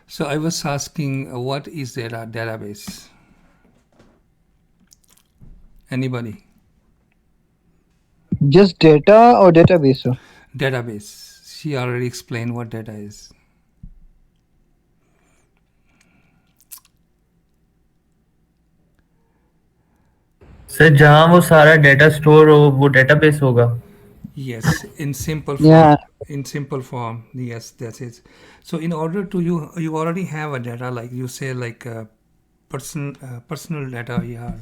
So I was asking, what is database? Anybody? Just data or database, sir? Database. She already explained what data is. Sir जहाँ वो सारा data store हो वो database होगा. Yes, in simple form. Yeah. In simple form, yes, that's it. So in order to you already have a data, like you say, like personal data. Yeah,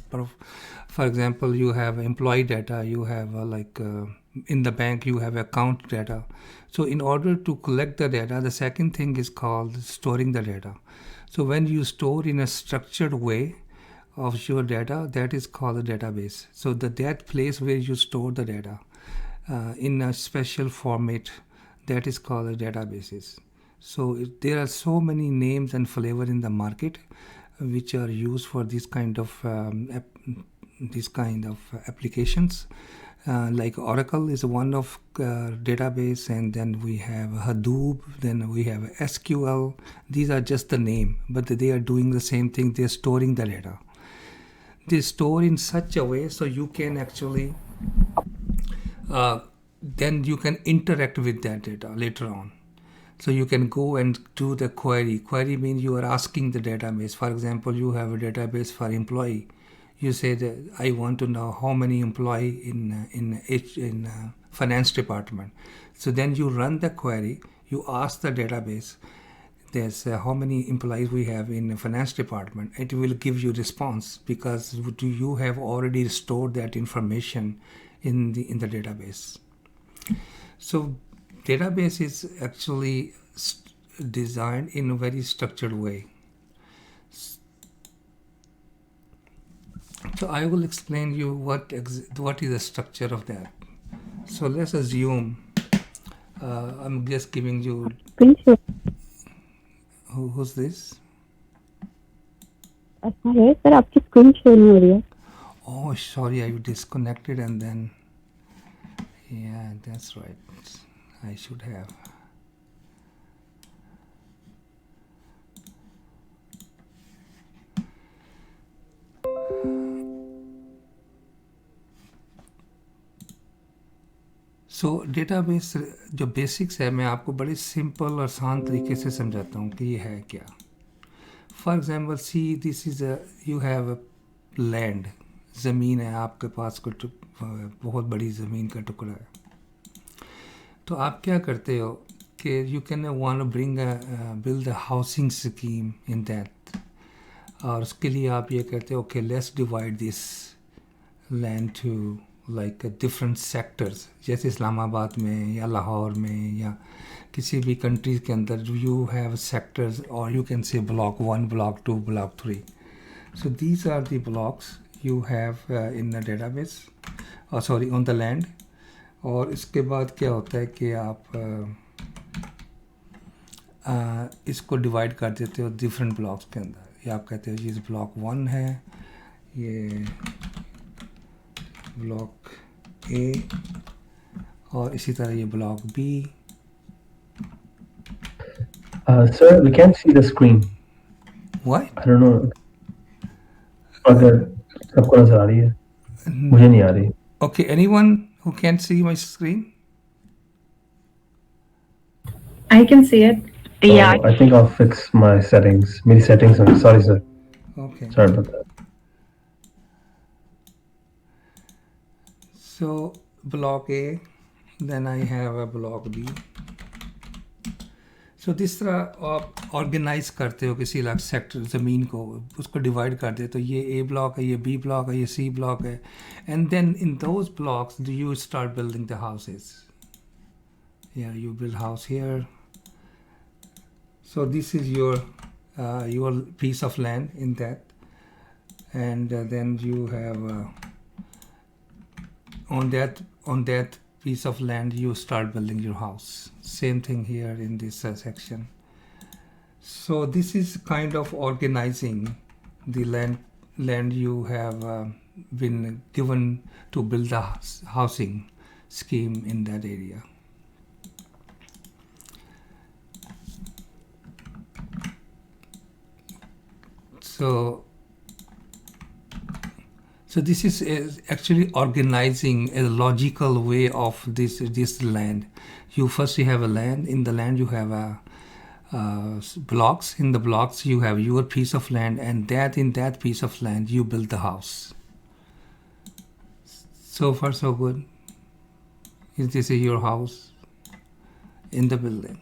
for example, you have employee data. You have in the bank you have account data. So in order to collect the data, the second thing is called storing the data. So when you store in a structured way of your data, that is called a database. So that place where you store the data in a special format, that is called a databases. So there are so many names and flavor in the market which are used for this kind of applications. Like Oracle is one of database, and then we have Hadoop, then we have SQL. These are just the name, but they are doing the same thing. They're storing the data. They store in such a way so you can actually then you can interact with that data later on. So you can go and do the query. Query means you are asking the database. For example, you have a database for employee. You say that I want to know how many employee in finance department. So then you run the query. You ask the database. There's how many employees we have in the finance department. It will give you response because you have already stored that information in the database. So database is actually designed in a very structured way. So I will explain you what is the structure of that. So let's assume I'm just giving you Screen share. who's this? ऐसा है sir आपकी screen share नहीं हो रही है. Oh, sorry, I disconnected and then yeah, that's right. I should have. So database जो basics है मैं आपको बड़े सिंपल और आसान तरीके से समझाता हूँ कि ये है क्या. For example see this is you have a land. ज़मीन है आपके पास, कुछ बहुत बड़ी ज़मीन का टुकड़ा है. तो आप क्या करते हो कि you can want to bring build a housing scheme in that. और उसके लिए आप ये कहते हो okay let's divide this land to like different sectors. जैसे इस्लामाबाद में या लाहौर में या किसी भी कंट्रीज के अंदर यू हैव सेक्टर्स और you can say block 1, block 2, block 3. So these are the blocks you have in the database और सॉरी ऑन द लैंड. और इसके बाद क्या होता है कि आप इसको डिवाइड कर देते हो डिफरेंट ब्लॉक्स के अंदर. या आप कहते हो ये ब्लॉक 1 है, ये ब्लॉक ए, और इसी तरह ये block B. Sir, we can't see the screen. What? I don't know. अगर सबको नजर आ रही है, मुझे नहीं आ रही. Okay, anyone who can't see my screen? I can see it. Yeah. I think I'll fix my settings. मेरी settings हैं. Sorry, sir. Okay. Sorry about that. So block A, then I have a block B. So जिस तरह आप organise करते हो किसी इलाके sector ज़मीन को, उसको डिवाइड कर दे तो ये ए ब्लॉक है, ये बी ब्लॉक है, ये सी ब्लॉक है. And then in those blocks do you start building the houses. You build house here. So this is your piece of land in that, and then you have on that piece of land you start building your house. Same thing here in this section. So this is kind of organizing the land you have been given to build a housing scheme in that area. So this is actually organizing a logical way of this land. You have a land. In the land you have a blocks. In the blocks you have your piece of land, and in that piece of land you build the house. So far so good. This is your house in the building,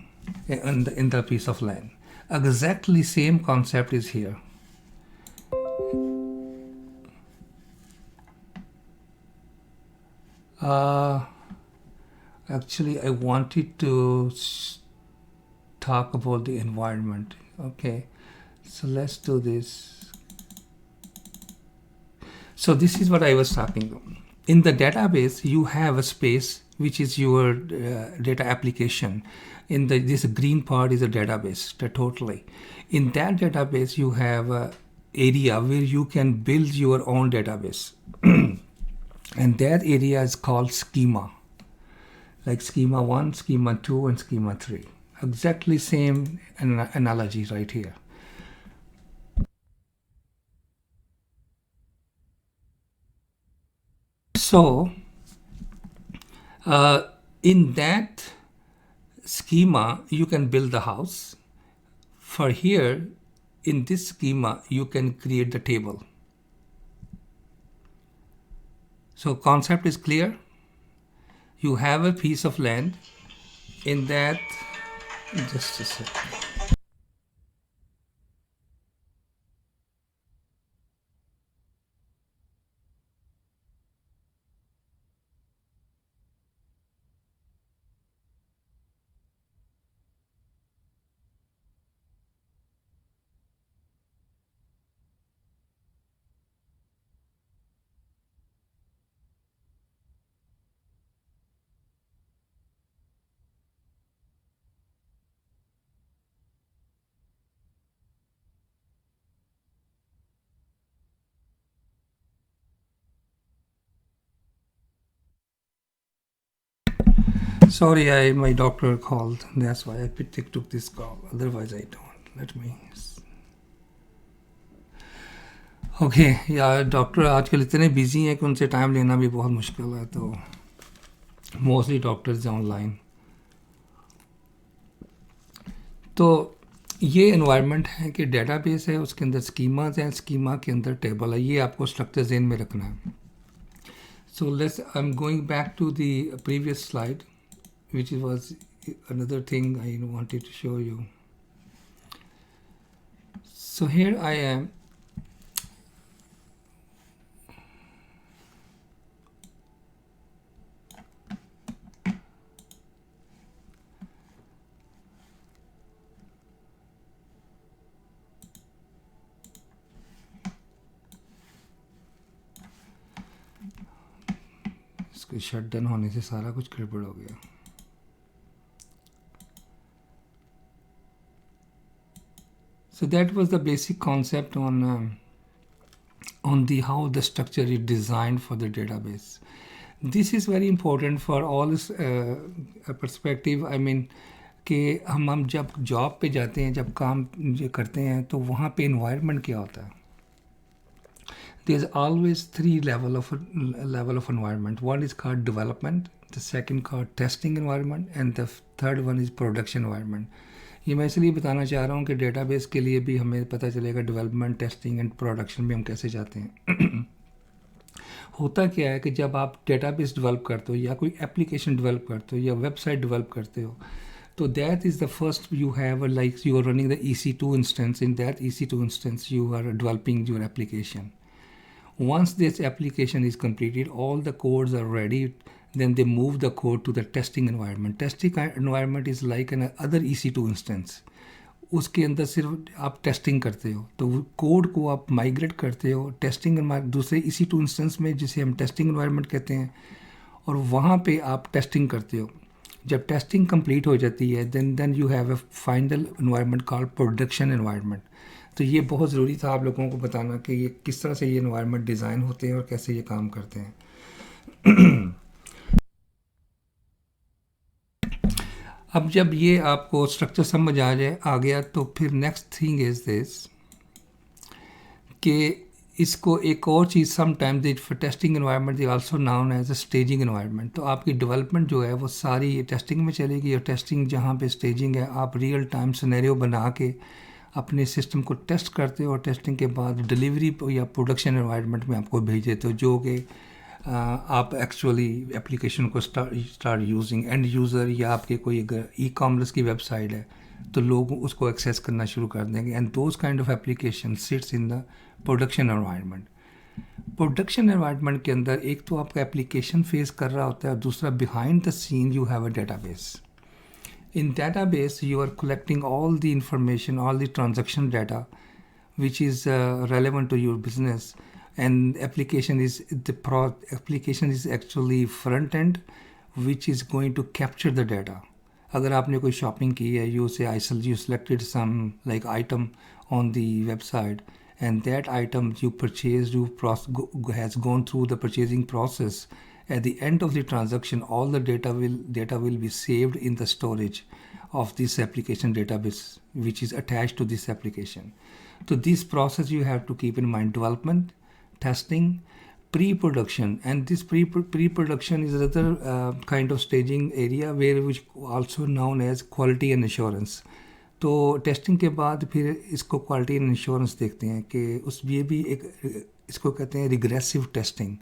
in the piece of land. Exactly same concept is here. Actually, I wanted to talk about the environment. Okay, so let's do this. So this is what I was talking about. In the database, you have a space which is your data application. In this green part is a database, totally. In that database, you have an area where you can build your own database. And that area is called schema. Like schema 1, schema 2, and schema 3. Exactly same analogy right here. So, in that schema, you can build the house. For here, in this schema, you can create the table. So concept is clear. You have a piece of land. In that, just a second. Sorry, my doctor called. That's why I took this call. Otherwise, I don't. Let me. Okay यार doctor आजकल इतने busy हैं कि उनसे time लेना भी बहुत मुश्किल है, तो मोस्टली डॉक्टर्स ऑनलाइन. तो ये एनवायरनमेंट है कि डेटाबेस है, उसके अंदर स्कीमाज हैं, स्कीमा के अंदर टेबल है. ये आपको स्ट्रक्चर ज़हन में रखना है. So I am going back to the previous slide which was another thing I wanted to show you. So here I am. इसके शट डाउन होने से सारा कुछ गड़बड़ हो गया. So that was the basic concept on the how the structure is designed for the database. This is very important for all perspective. I mean कि हम जब जॉब पे जाते हैं, जब काम करते हैं, तो वहाँ पे environment क्या होता है. There is always three level of environment. One is called development, the second called testing environment, and the third one is production environment. ये मैं इसलिए बताना चाह रहा हूँ कि डेटाबेस के लिए भी हमें पता चलेगा डेवलपमेंट, टेस्टिंग एंड प्रोडक्शन में हम कैसे जाते हैं. होता क्या है कि जब आप डेटाबेस डेवलप करते हो या कोई एप्लीकेशन डेवलप करते हो या वेबसाइट डेवलप करते हो, तो that is the first you have like you are running the EC2 instance. In that EC2 instance you are developing your application. Once this application is completed, all the codes are ready. Then they move the code to the testing environment. Testing environment is like an other EC2 instance. उसके अंदर सिर्फ आप testing करते हो, तो code को आप migrate करते हो टेस्टिंग दूसरे EC2 इंस्टेंस में, जिसे हम टेस्टिंग एनवायरनमेंट कहते हैं, और वहाँ पे आप टेस्टिंग करते हो. जब टेस्टिंग कंप्लीट हो जाती है, then you have a final environment called production environment. तो ये बहुत ज़रूरी था आप लोगों को बताना कि ये किस तरह से ये एनवायरनमेंट डिज़ाइन होते हैं और कैसे ये काम करते हैं. अब जब ये आपको स्ट्रक्चर समझ आ गया, तो फिर नेक्स्ट थिंग इज़ दिस कि इसको एक और चीज़ sometimes for testing environment they also known as a staging environment. तो आपकी डेवलपमेंट जो है वो सारी टेस्टिंग में चलेगी, और टेस्टिंग जहाँ पे स्टेजिंग है आप रियल टाइम सिनेरियो बना के अपने सिस्टम को टेस्ट करते हो, और टेस्टिंग के बाद डिलीवरी या प्रोडक्शन एनवायरनमेंट में आपको भेज देते हो, जो कि आप एक्चुअली एप्लीकेशन को स्टार्ट यूजिंग एंड यूज़र, या आपके कोई अगर ई कॉमर्स की वेबसाइट है तो लोग उसको एक्सेस करना शुरू कर देंगे। And those kind of application sits in the production environment. Production environment के अंदर एक तो आपका एप्लीकेशन फेस कर रहा होता है, और दूसरा behind the seen you have a database. In database, you are collecting all the information, all the transaction data, which is relevant to your business. And application is actually front end, which is going to capture the data. अगर आपने कोई shopping की है, you selected some like item on the website, and that item you purchased, has gone through the purchasing process. At the end of the transaction, all the data will be saved in the storage of this application database, which is attached to this application. So this process you have to keep in mind: development, testing, pre-production, and this pre-production is another kind of staging area, which also known as quality and assurance. तो testing के बाद फिर इसको quality and insurance देखते हैं कि ये भी एक, इसको कहते हैं रिग्रेसिव टेस्टिंग।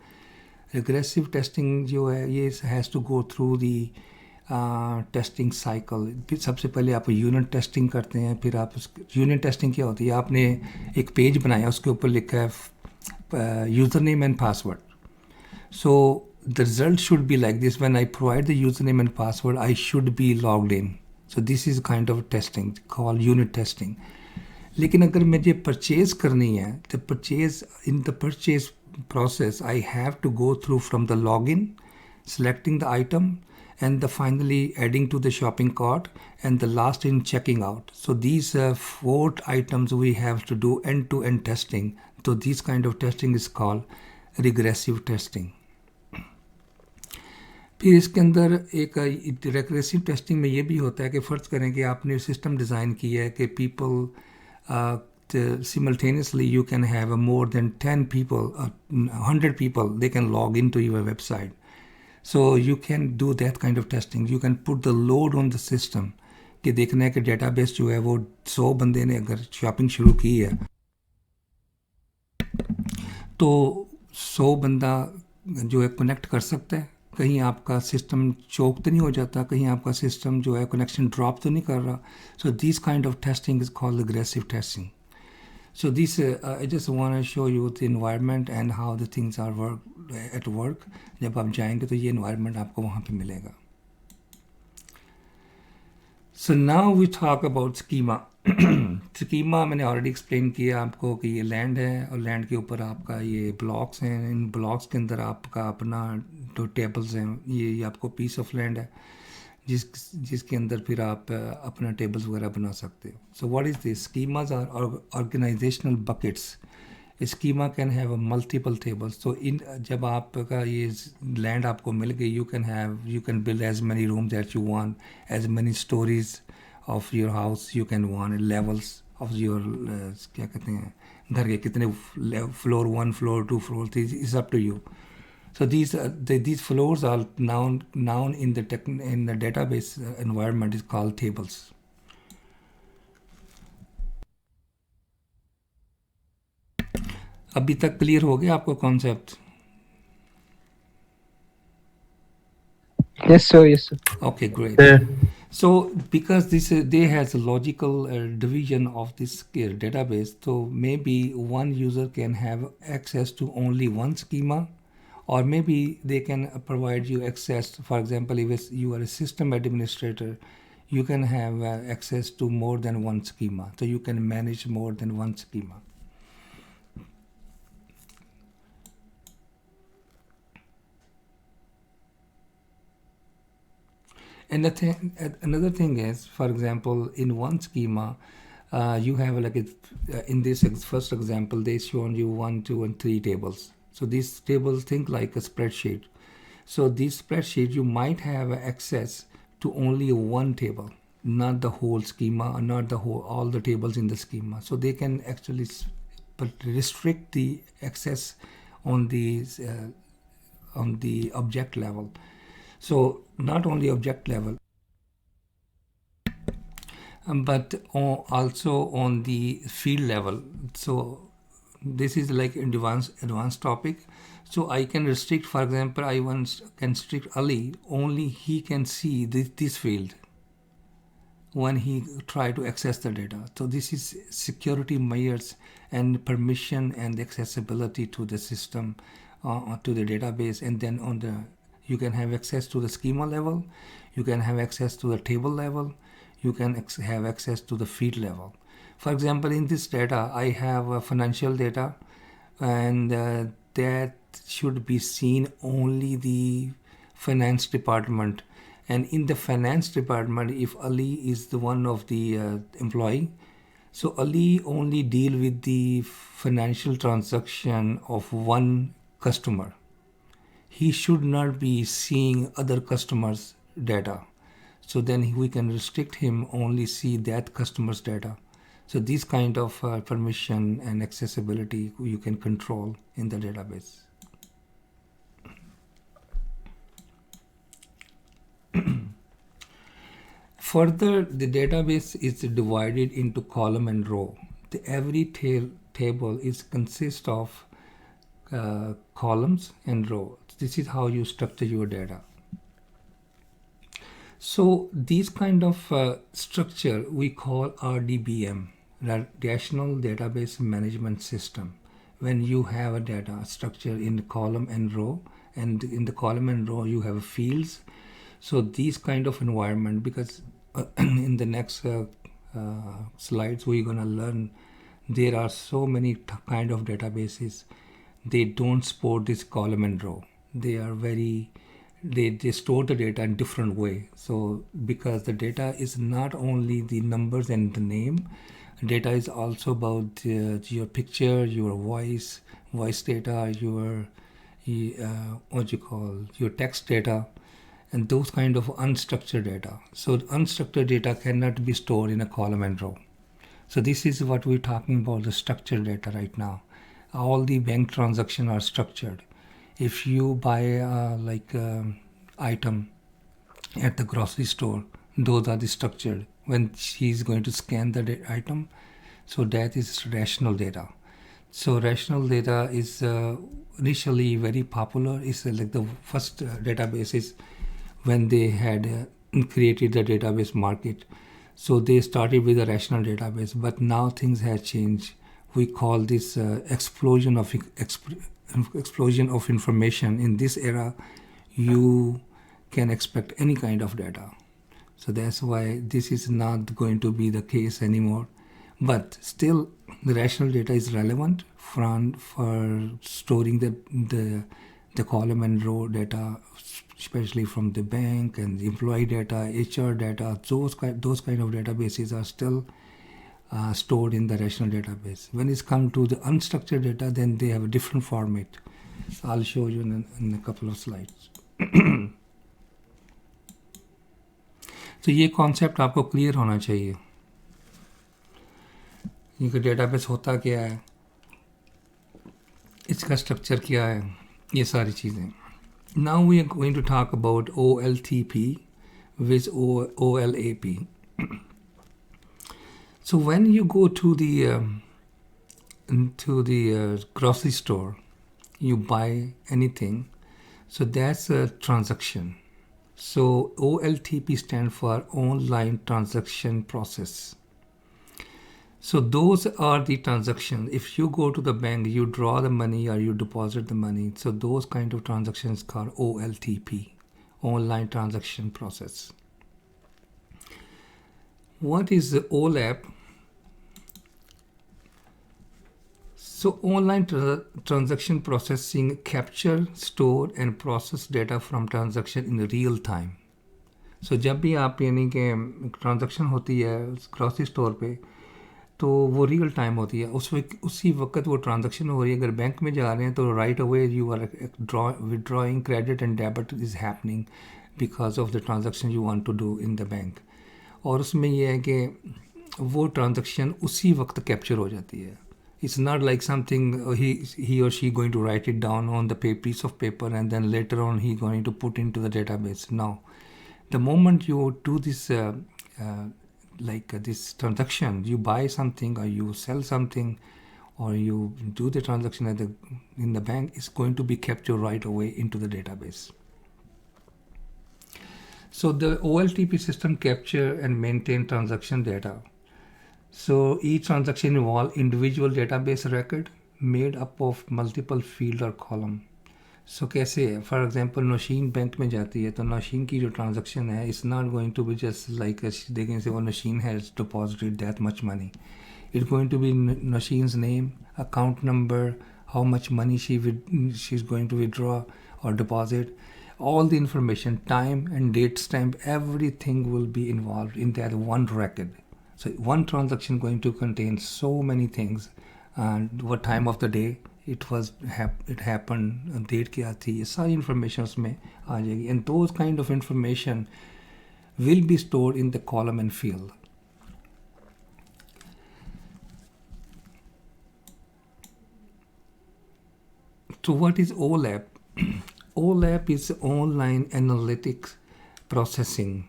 रिग्रेसिव टेस्टिंग जो है ये has to go through the testing cycle. फिर सबसे पहले आप यूनिट टेस्टिंग करते हैं, फिर आप यूनिट टेस्टिंग क्या होती है, आपने एक पेज बनाया, उसके ऊपर लिखा है user name and password. So the result should be like this: when I provide the user name and password I should be logged in. So this is kind of testing called unit testing. लेकिन अगर मुझे purchase करनी है तो in the purchase process I have to go through from the login, selecting the item, and the finally adding to the shopping cart, and the last in checking out. So these 4 items we have to do end-to-end testing. So this kind of testing is called regressive testing. फिर इसके अंदर एक regressive testing में ये भी होता है कि फ़र्ज़ करें कि आपने सिस्टम डिज़ाइन किया है कि people simultaneously you can have more than 10 people, 100 people, they can log into your website. So you can do that kind of testing. You can put the load on the system कि देखना है कि database जो है वो 100 बंदे ने अगर शॉपिंग शुरू की है तो 100 बंदा जो है कनेक्ट कर सकता है। कहीं आपका सिस्टम चोक तो नहीं हो जाता, कहीं आपका सिस्टम जो है कनेक्शन ड्रॉप तो नहीं कर रहा। So this kind of testing is called aggressive testing. So this, I just want to show you the environment and how the things are at work. जब आप जाएंगे तो ये environment आपको वहाँ पे मिलेगा। So now we talk about schema. Schema मैंने already explain किया आपको कि ये land है, और land के ऊपर आपका ये blocks हैं। इन blocks के अंदर आपका अपना जो tables हैं, ये आपको piece of land है जिसके अंदर फिर आप अपना टेबल्स वगैरह बना सकते हो। So what is this? Schemas are organisational buckets. Schema can have multiple tables. तो इन जब आपका ये लैंड आपको मिल गई, you can build as many room that you want, as many storeys of your house you can want, levels of your क्या कहते हैं घर के कितने floor, 1 floor, 2 floor, 3 is up to you. So these floors are now in the database environment is called tables. अभी तक clear हो गया आपको concept? Yes sir, yes sir. Okay, great. So because they has a logical division of this database, so maybe one user can have access to only one schema, or maybe they can provide you access. For example, if you are a system administrator, you can have access to more than one schema, so you can manage more than one schema. And another thing is, for example, in one schema, you have like in this first example, they shown you 1, 2, and 3 tables. So these tables think like a spreadsheet. So this spreadsheet, you might have access to only one table, not the whole schema, or not all the tables in the schema. So they can actually but restrict the access on the object level. So not only object level, but also on the field level. So this is like advanced topic. So I can restrict, for example, I once can restrict Ali, only he can see this field when he try to access the data. So this is security measures and permission and accessibility to the system, to the database. And then you can have access to the schema level, you can have access to the table level, you can have access to the field level. For example, in this data, I have financial data, and that should be seen only the finance department. And in the finance department, if Ali is the one of the employee, so Ali only deal with the financial transaction of one customer. He should not be seeing other customers' data. So then we can restrict him only see that customer's data. So this kind of permission and accessibility you can control in the database. Further, the database is divided into column and row. Every table consists of columns and rows. This is how you structure your data. So these kind of structure we call RDBM, Rational Database Management System. When you have a data structure in the column and row, and in the column and row you have fields. So these kind of environment, because in the next slides we're gonna learn there are so many kind of databases. They don't support this column and row. They are they store the data in different way. So because the data is not only the numbers and the name, data is also about your picture, your voice data, your your text data, and those kind of unstructured data. So unstructured data cannot be stored in a column and row. So this is what we're talking about, the structured data right now. All the bank transactions are structured. If you buy item at the grocery store, those are the structured. When she's going to scan the item, so that is rational data. So rational data is initially very popular. It's like the first databases when they had created the database market. So they started with a rational database, but now things have changed. We call this explosion of information. In this era, you can expect any kind of data. So that's why this is not going to be the case anymore. But still, the rational data is relevant for storing the column and row data, especially from the bank and the employee data, HR data. Those kind of databases are still stored in the rational database. When it's come to the unstructured data, then they have a different format. I'll show you in a couple of slides. तो ये concept आपको clear होना चाहिए कि database होता क्या है, इसका स्ट्रक्चर क्या है, ये सारी चीज़ें. Now we are going to talk about OLTP with OLAP. So when you go to the grocery store, you buy anything, so that's a transaction. So OLTP stands for online transaction process. So those are the transactions. If you go to the bank, you draw the money or you deposit the money. So those kind of transactions called OLTP, online transaction process. What is the OLAP? So online transaction processing capture, store and process data from transaction in real time. So जब भी आप यानी कि transaction होती है grocery store पे, तो वो रियल टाइम होती है. उसी वक्त वो ट्रांजैक्शन हो रही है. अगर बैंक में जा रहे हैं तो right away you are withdrawing credit and debit is happening because of the transaction you want to do in the bank. और उसमें ये है कि वो ट्रांजैक्शन उसी वक्त कैप्चर हो जाती है. It's not like something he or she going to write it down on the piece of paper and then later on he going to put into the database. No, the moment you do this this transaction, you buy something or you sell something or you do the transaction in the bank, is going to be captured right away into the database. So the OLTP system capture and maintain transaction data. So each transaction involves individual database record made up of multiple field or column. So कैसे है? For example, Nausheen bank में जाती है तो नौशीन की जो transaction है, it's not going to be just like they can say, well, Nasheen has deposited that much money. It's going to be Nasheen's name, account number, how much money she's going to withdraw or deposit. All the information, time and date stamp, everything will be involved in that one record. So one transaction going to contain so many things, and what time of the day it happened, date क्या थी, ये सारी information उसमें आ जाएगी. And those kind of information will be stored in the column and field. So what is OLAP? OLAP is online analytics processing.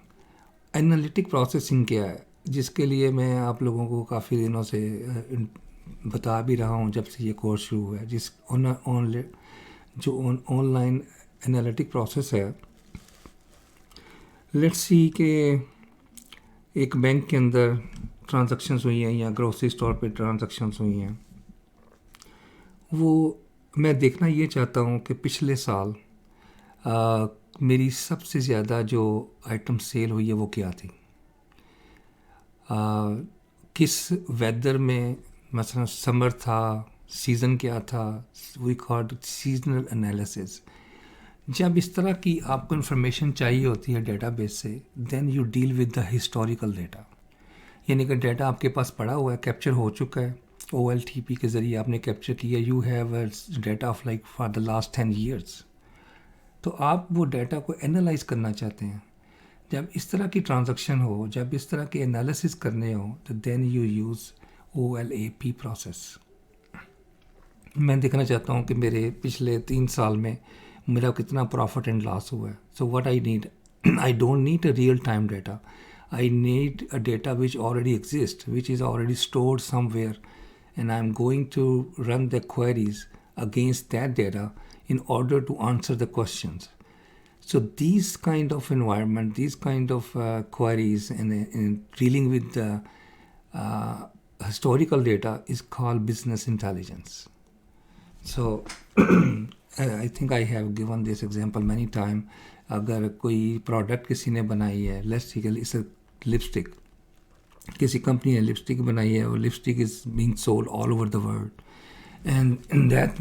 Analytic processing क्या है, जिसके लिए मैं आप लोगों को काफ़ी दिनों से बता भी रहा हूँ जब से ये कोर्स शुरू हुआ है. जिस जो ऑनलाइन एनालिटिक प्रोसेस है, लेट्स सी के एक बैंक के अंदर ट्रांजैक्शंस हुई हैं या ग्रोसरी स्टोर पे ट्रांजैक्शंस हुई हैं, वो मैं देखना ये चाहता हूँ कि पिछले साल मेरी सबसे ज़्यादा जो आइटम सेल हुई है वो क्या थी, किस वेदर में, मसलन समर था, सीज़न क्या था. We called seasonal analysis. जब इस तरह की आपको इन्फॉर्मेशन चाहिए होती है डेटाबेस से, then you deal with the historical data. यानी कि डेटा आपके पास पड़ा हुआ है, कैप्चर हो चुका है, OLTP के ज़रिए आपने कैप्चर किया, you have data of like for the last 10 years. तो आप वो डेटा को एनालाइज करना चाहते हैं. जब इस तरह की ट्रांजैक्शन हो, जब इस तरह के एनालिसिस करने हो, तो then you use OLAP process. मैं देखना चाहता हूँ कि मेरे पिछले 3 साल में मेरा कितना प्रॉफिट एंड लॉस हुआ है. So what I need, I don't need a real time data. I need a data which already exists, which is already stored somewhere, and I'm going to run the queries against that data in order to answer the questions. So these kind of environment, these kind of queries and dealing with the historical data is called business intelligence. So I think I have given this example many times. अगर कोई product किसी ने बनाई है, let's take its lipstick, किसी company ने lipstick बनाई है और lipstick is being sold all over the world, and in that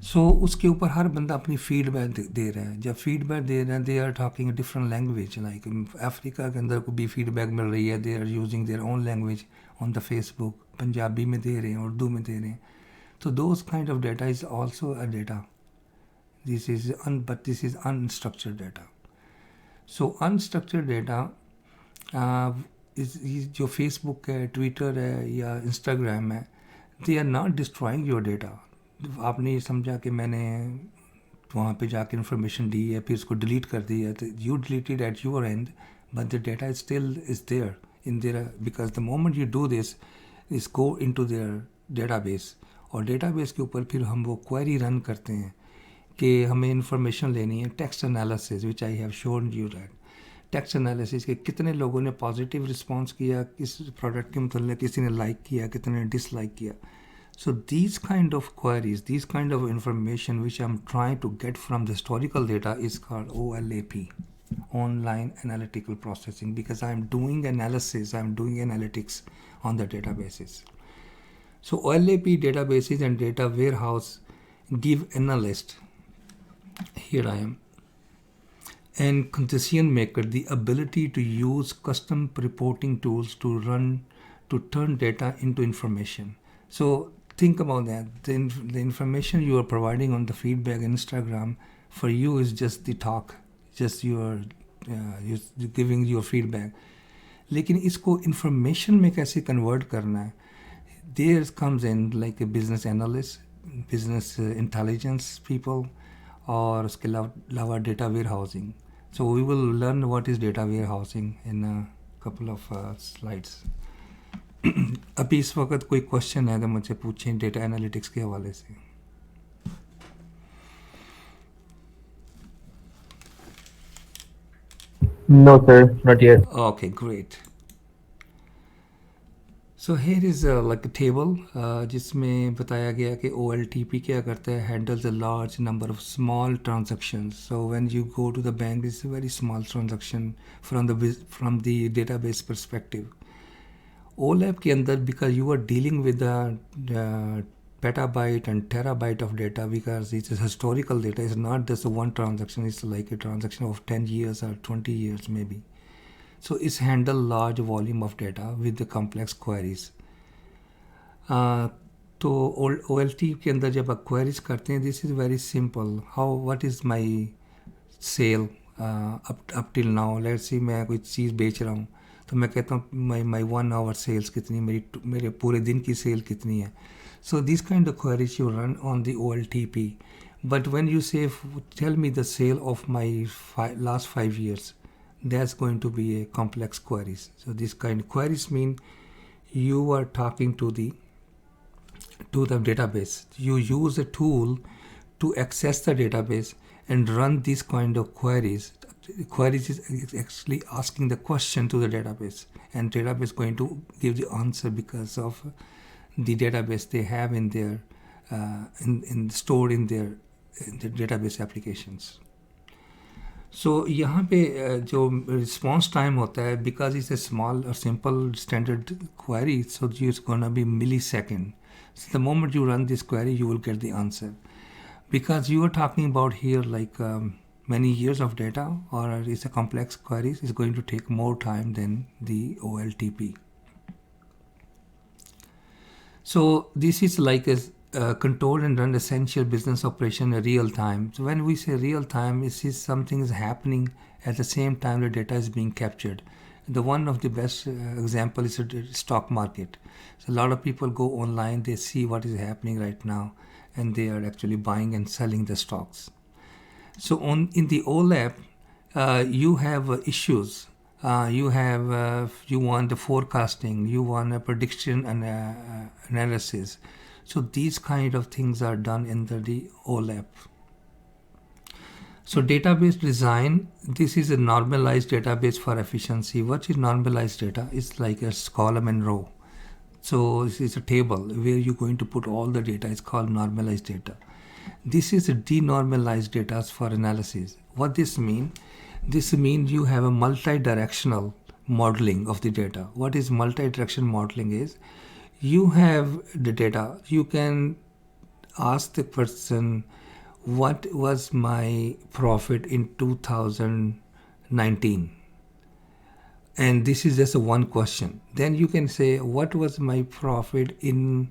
so उसके ऊपर हर बंदा अपनी फीडबैक दे रहा है. जब फीडबैक दे रहे हैं, they are talking different language. Like Africa के अंदर को भी फीडबैक मिल रही है, they are using their own language on the Facebook. Punjabi में दे रहे हैं, उर्दू में दे रहे हैं. So those kind of data is also a data. This is but this is unstructured data. So unstructured data is जो Facebook है, Twitter है या Instagram है, they are not destroying your data. आपने ये समझा कि मैंने वहाँ पे जाके information दी है, फिर उसको delete कर दी है, तो you deleted at your end, but the data is still there in there, because the moment you do this, is go into their database. और डेटाबेस के ऊपर फिर हम वो क्वेरी रन करते हैं कि हमें इंफॉर्मेशन लेनी है. Text analysis which I have shown you that. Text analysis के कितने लोगों ने पॉजिटिव रिस्पांस किया किस प्रोडक्ट के मतलब, किसी ने लाइक किया, कितने ने डिसलाइक किया. So these kind of queries, these kind of information which I am trying to get from the historical data is called OLAP, online analytical processing, because I am doing analysis, I am doing analytics on the databases. So OLAP databases and data warehouse give analyst, here I am, and decision maker the ability to use custom reporting tools to turn data into information. So think about that. The information you are providing on the feedback Instagram for you is just the talk, just you're giving your feedback. लेकिन इसको information में कैसे convert करना है, there comes in like a business analyst, business intelligence people, और उसके अलावा data warehousing. So we will learn what is data warehousing in a couple of slides. अभी इस वक्त कोई क्वेश्चन है तो मुझसे पूछें डेटा एनालिटिक्स के हवाले से. No, sir, not yet. Okay, great. So here is like a table जिसमें बताया गया कि OLTP क्या करता है, handles a large number of small transactions. So when you go to the bank, it's a very small transaction from the database perspective. OLAP के अंदर, because you are dealing with the petabyte and terabyte of data, because it's a historical data, it's not just one transaction, it's like a transaction of 10 years or 20 years maybe. So it's handle large volume of data with the complex queries. तो OLT के अंदर जब आप queries करते हैं, this is very simple. What is my sale up till now? Let's say मैं कोई चीज़ बेच रहा हूँ, तो मैं कहता हूँ my 1 hour sales कितनी, मेरे पूरे दिन की सेल कितनी है. So these kind of queries you run on the OLTP. But when you say tell me the sale of my last 5 years, that's going to be a complex queries. So these kind of queries mean you are talking to the database. You use a tool to access the database and run these kind of queries. Queries is actually asking the question to the database, and database is going to give the answer because of the database they have in their stored in their database applications. So यहाँ पे जो response time होता है, because it's a small or simple standard query, so it's gonna be millisecond. So the moment you run this query, you will get the answer. Because you are talking about here like many years of data, or it's a complex queries, it's going to take more time than the OLTP. So this is like a control and run essential business operation in real time. So when we say real time, this is something is happening at the same time the data is being captured. The one of the best example is the stock market. So a lot of people go online, they see what is happening right now, and they are actually buying and selling the stocks. So in the OLAP, you have issues. You want the forecasting, you want a prediction and analysis. So these kind of things are done in the OLAP. So database design, this is a normalized database for efficiency. What is normalized data? It's like a column and row. So this is a table where you're going to put all the data. It's called normalized data. This is a denormalized data for analysis. What this means? This means you have a multi-directional modeling of the data. What is multi-directional modeling is, you have the data, you can ask the person, what was my profit in 2019? And this is just a one question. Then you can say, what was my profit in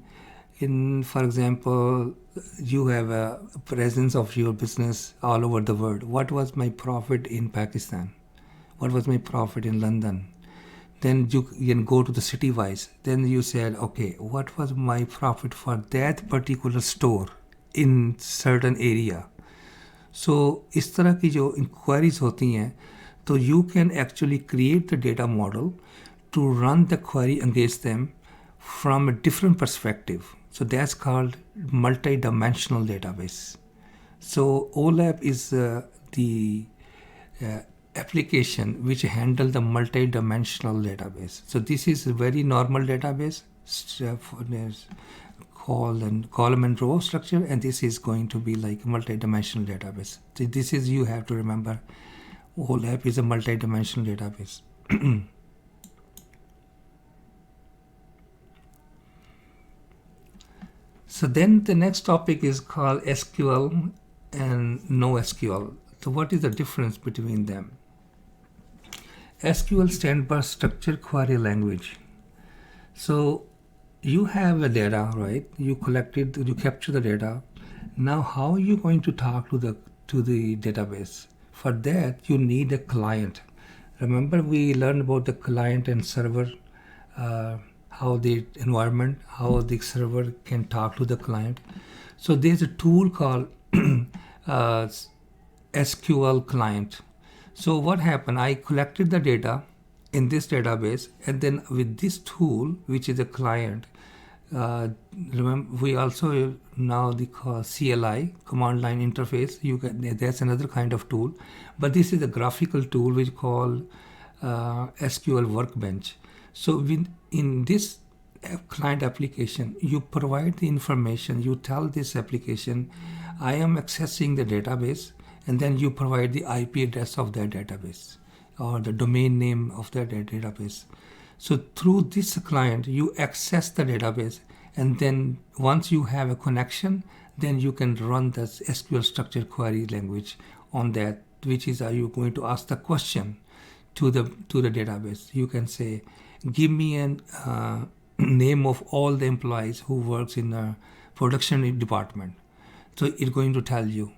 for example, you have a presence of your business all over the world. What was my profit in Pakistan? What was my profit in London? Then you can go to the city-wise. Then you said, okay, what was my profit for that particular store in certain area? So इस तरह की जो inquiries होती हैं, तो you can actually create the data model to run the query against them from a different perspective. So that's called multi-dimensional database. So OLAP is the application which handle the multi-dimensional database. So this is a very normal database called column and row structure, and this is going to be like multi-dimensional database. So this is, you have to remember, OLAP is a multi-dimensional database. So then the next topic is called SQL and NoSQL. So what is the difference between them? SQL stands for Structured Query Language. So you have a data, right? You collected, you capture the data. Now how are you going to talk to the database? For that you need a client, Remember we learned about the client and server, how the environment, how the server can talk to the client. So there's a tool called SQL client. So what happened? I collected the data in this database, and then with this tool, which is a client, remember we also now the call CLI, command line interface. You can, that's another kind of tool, but this is a graphical tool which called SQL Workbench. So in this client application, you provide the information. You tell this application, I am accessing the database, and then you provide the IP address of that database or the domain name of that database. So through this client, you access the database, and then once you have a connection, then you can run the SQL structured query language on that, which is, are you going to ask the question to the database. You can say, give me a name of all the employees who works in a production department. So it's going to tell you,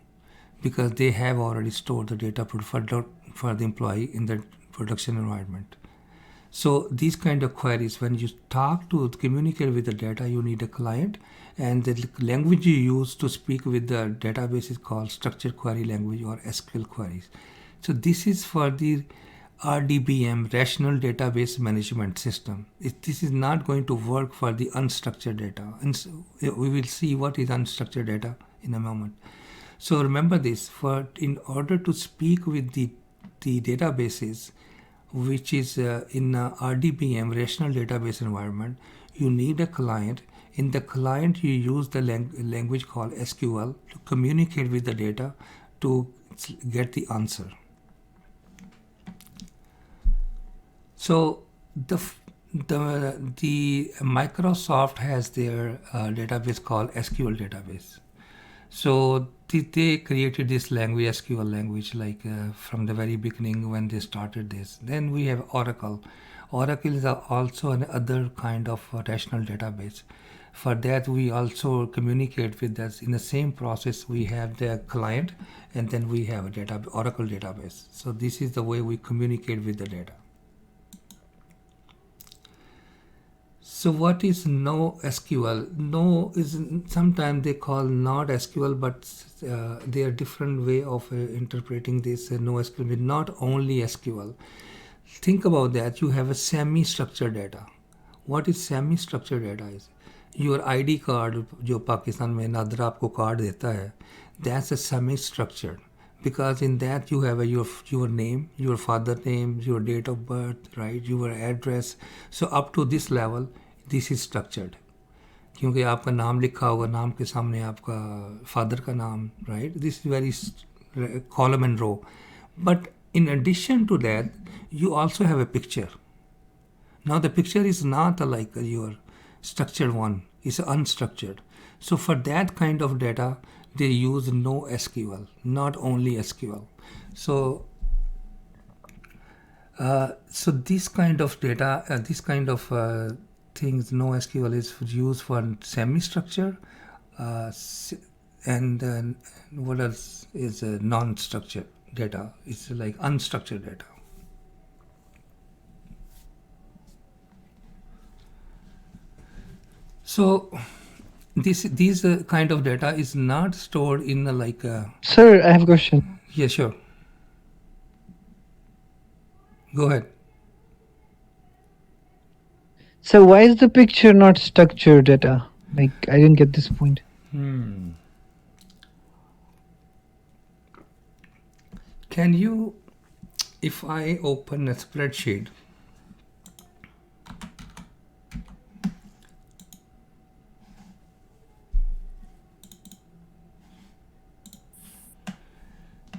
because they have already stored the data for the employee in the production environment. So these kind of queries, when you communicate with the data, you need a client, and the language you use to speak with the database is called structured query language or SQL queries. So this is for the RDBM, Rational Database Management System. This is not going to work for the unstructured data. And so we will see what is unstructured data in a moment. So remember this, in order to speak with the databases, which is in RDBM, Rational Database Environment, you need a client. In the client, you use the language called SQL to communicate with the data to get the answer. So the Microsoft has their database called SQL database. So they created this language, SQL language, like from the very beginning when they started this. Then we have Oracle. Oracle is also another kind of rational database. For that, we also communicate with us in the same process. We have the client, and then we have a Oracle database. So this is the way we communicate with the data. So what is NoSQL? No is sometimes they call not SQL, but they are different way of interpreting this NoSQL with not only SQL. Think about that. You have a semi-structured data. What is semi-structured data is? Your ID card, जो पाकिस्तान में नादरा आपको card देता है, that's a semi-structured, because in that you have your name, your father name, your date of birth, right, your address. So up to this level, this is structured. क्योंकि आपका नाम लिखा होगा, नाम के सामने आपका father का नाम, right? This is very column and row. But in addition to that, you also have a picture. Now the picture is not like your structured one, it's unstructured. So for that kind of data, they use NoSQL, not only SQL. So this kind of data, this kind of things, NoSQL is used for semi-structured, and what else is non-structured data? It's like unstructured data. So these kind of data is not stored in like a... Sir, I have a question. Yeah, sure. Go ahead. So why is the picture not structured data? Like, I didn't get this point. Can you, if I open a spreadsheet,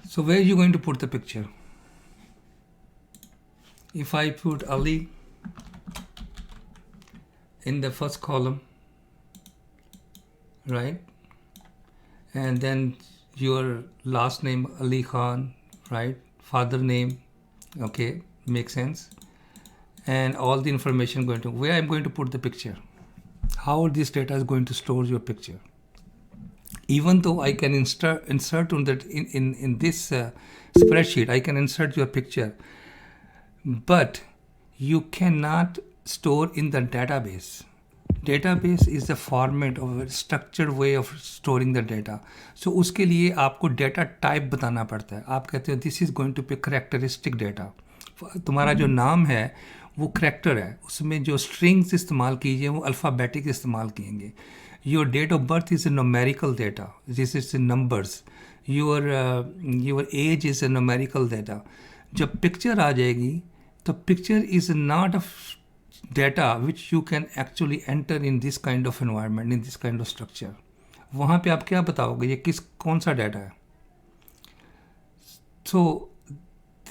so where are you going to put the picture? If I put Ali in the first column, right? And then your last name, Ali Khan, right? Father name, okay, makes sense. And all the information going to, where I'm going to put the picture? How this data is going to store your picture? Even though I can insert on that in this spreadsheet, I can insert your picture. but you cannot store in the database. Database is the format of a structured way of storing the data. So उसके लिए आपको data type बताना पड़ता है. आप कहते हो this is going to be characteristic data. तुम्हारा जो नाम है वो character है, उसमें जो strings इस्तेमाल कीजिए वो alphabetic इस्तेमाल किएंगे. Your date of birth is a numerical data. This is in numbers. Your age is a numerical data. जब picture आ जाएगी तो picture is not a data which you can actually enter in this kind of environment, in this kind of structure. वहाँ पे आप क्या बताओगे ये कौन सा डाटा है? So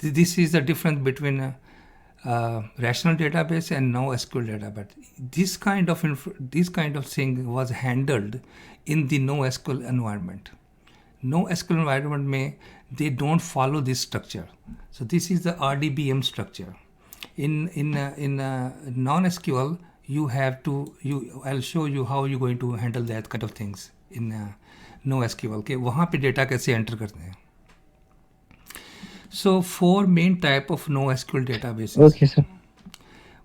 this is the difference between a rational database and NoSQL database. This kind of thing was handled in the NoSQL environment. NoSQL environment में they don't follow this structure. So this is the RDBM structure. In non-SQL, I'll show you how you're going to handle that kind of things in NoSQL. Okay, वहाँ पे data कैसे enter करते हैं? So 4 main type of NoSQL databases. Okay, sir.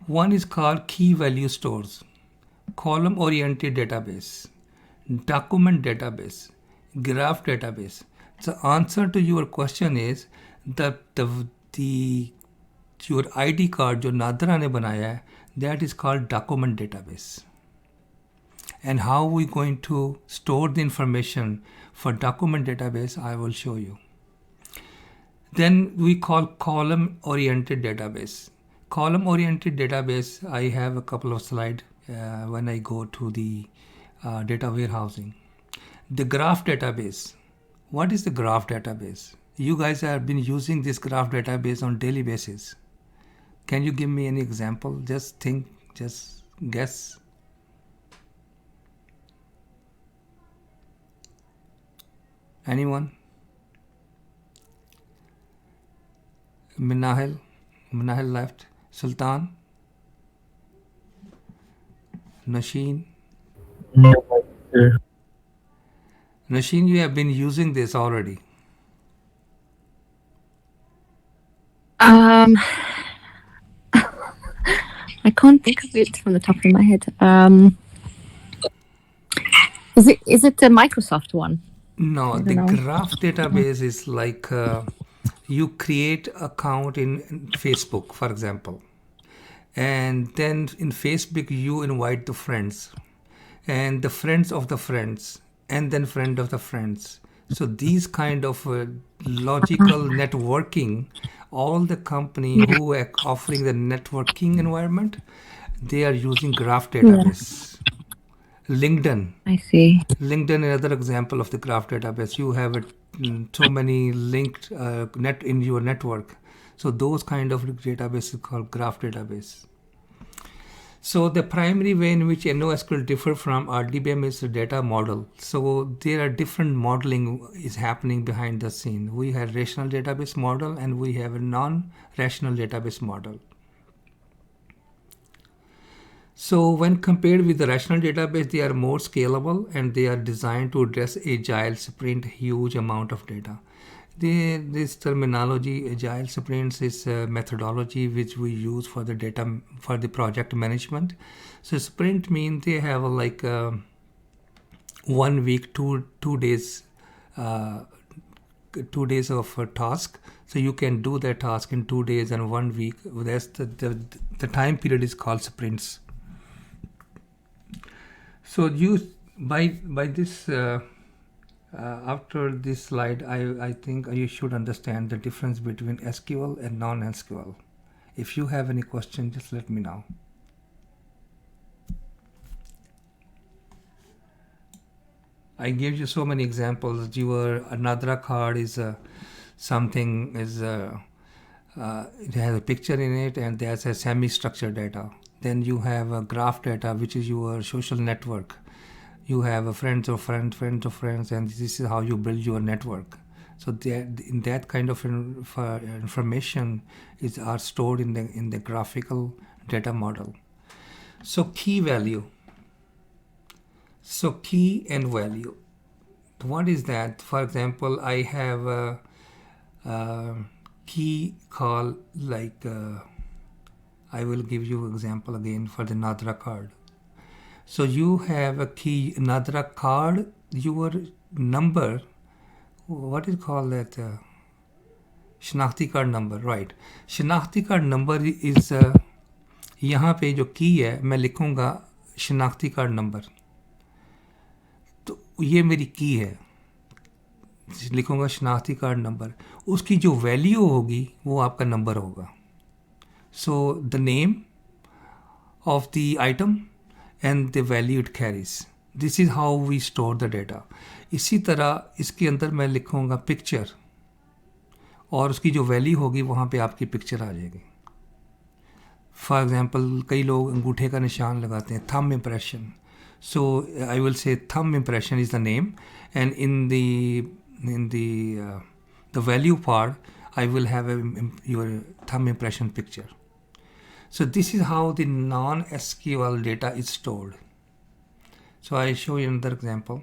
One is called key value stores, column-oriented database, document database, graph database. The answer to your question is your ID card जो नादरा ने बनाया है, that is called document database. And how we going to store the information for document database, I will show you. Then we call column-oriented database. Column-oriented database, I have a couple of slides when I go to the data warehousing. The graph database. What is the graph database? You guys have been using this graph database on daily basis. Can you give me any example? Just think, just guess. Anyone? Minahil left. Sultan? Nasheen? No, sir. Nasheen, you have been using this already. I can't think of it from the top of my head. Is it the Microsoft one? No, the know. graph database is like you create account in Facebook, for example. And then in Facebook, you invite the friends and the friends of the friends and then friend of the friends. So these kind of logical networking, all the company who are offering the networking environment, they are using graph database. LinkedIn. I see. LinkedIn is another example of the graph database. You have so many linked net in your network. So those kind of databases called graph database. So the primary way in which NoSQL differ from RDBM is the data model. So there are different modeling is happening behind the scene. We have rational database model and we have a non-rational database model. So when compared with the rational database, they are more scalable and they are designed to address agile sprint, huge amount of data. This terminology, agile sprints, is a methodology which we use for the data for the project management. So sprint means they have like 1 week, 2 days, 2 days of a task. So you can do that task in 2 days and 1 week. That's the time period is called sprints. So by this. After this slide, I think you should understand the difference between SQL and non-SQL. If you have any question, just let me know. I gave you so many examples. Your Nadra card is something is it has a picture in it and there's a semi-structured data. Then you have a graph data, which is your social network. You have a friends of friends, and this is how you build your network. So in that kind of information are stored in the graphical data model. So key value. So key and value. What is that? For example, I have a key called like I will give you example again for the Nadra card. So you have a key Nadra card, your number, what is called that? शनाख्ती card number, right. शनाख्ती card number is यहाँ पे जो की है मैं लिखूँगा शनाख्ती card number, तो ये मेरी की है, लिखूँगा शनाख्ती कार्ड नंबर. उसकी जो वैल्यू होगी वो आपका नंबर होगा. So the name of the item and the value it carries. This is how we store the data. इसी तरह इसके अंदर मैं लिखूँगा पिक्चर, और उसकी जो वैल्यू होगी वहाँ पे आपकी पिक्चर आ जाएगी. फॉर एग्जांपल कई लोग अंगूठे का निशान लगाते हैं, thumb impression. So I will say thumb impression is the name, and in the value part I will have your thumb impression picture. So this is how the non-SQL data is stored. So I show you another example.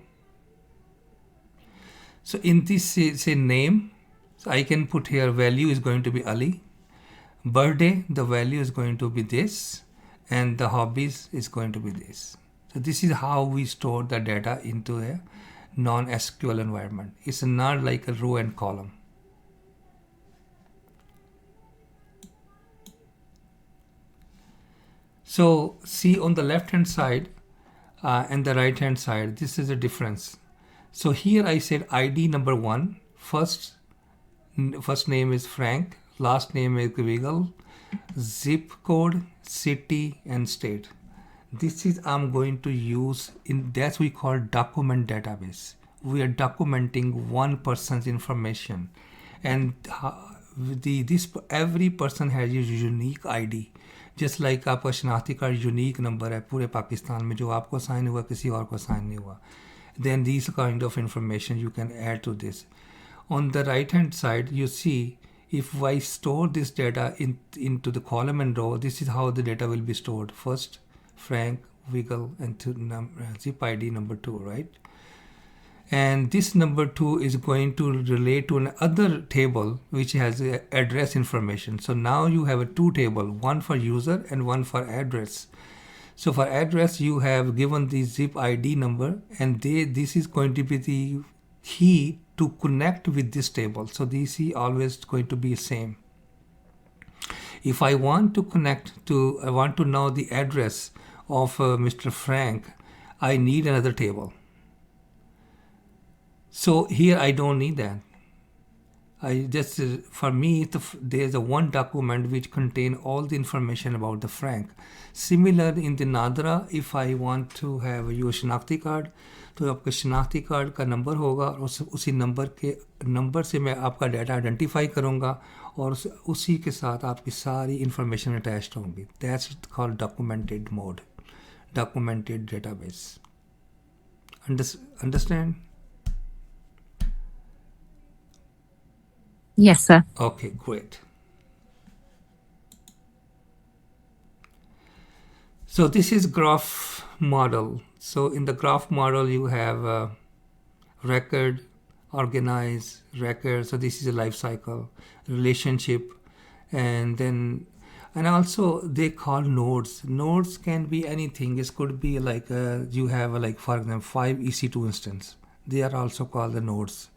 So in this say name, so I can put here value is going to be Ali. Birthday, the value is going to be this, and the hobbies is going to be this. So this is how we store the data into a non-SQL environment. It's not like a row and column. So see on the left hand side and the right hand side, this is a difference. So here I said ID number 1, first name is Frank, last name is Wiggle, zip code, city and state. This is I'm going to use in that we call document database. We are documenting one person's information, and every person has a unique ID. Just like आपका शनाख्ती card unique number है पूरे पाकिस्तान में, जो आपको sign हुआ किसी और को साइन नहीं हुआ. Then this kind of information you can add to this. On the right hand side you see, if I store this data into the column and row, this is how the data will be stored. First, Frank, Wiggle, and zip ID number 2, right? And this number 2 is going to relate to another table which has address information. So now you have a 2 table, one for user and one for address. So for address, you have given the zip ID number, and this is going to be the key to connect with this table. So this is always going to be same. If I want to I want to know the address of Mr. Frank, I need another table. So here I don't need that. I just, for me, there's a one document which contain all the information about the Frank. Similar in the Nadra, if I want to have your शनाख्ती card, तो आपका शनाख्ती card का number होगा, और उसी number से मैं आपका डाटा आइडेंटिफाई करूँगा, और उसी के साथ आपकी सारी इंफॉर्मेशन अटैच्ड होंगी. That's called documented mode, documented database. Understand? Yes, sir. Okay, great. So this is graph model. So in the graph model, you have record, organize, record. So this is a life cycle, relationship, and also they call nodes. Nodes can be anything. It could be like you have like, for example, 5 EC2 instance. They are also called the nodes.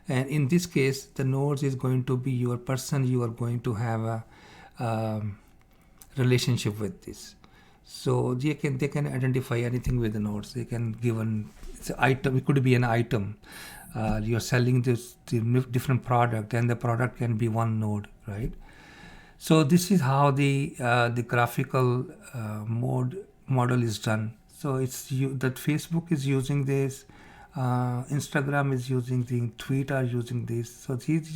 And in this case, the nodes is going to be your person you are going to have a relationship with this. So they can identify anything with the nodes. They can give it's an item. It could be an item. You're selling the different product, and the product can be one node, right? So this is how the graphical model is done. So that Facebook is using this. Instagram is using the tweet are using this. So these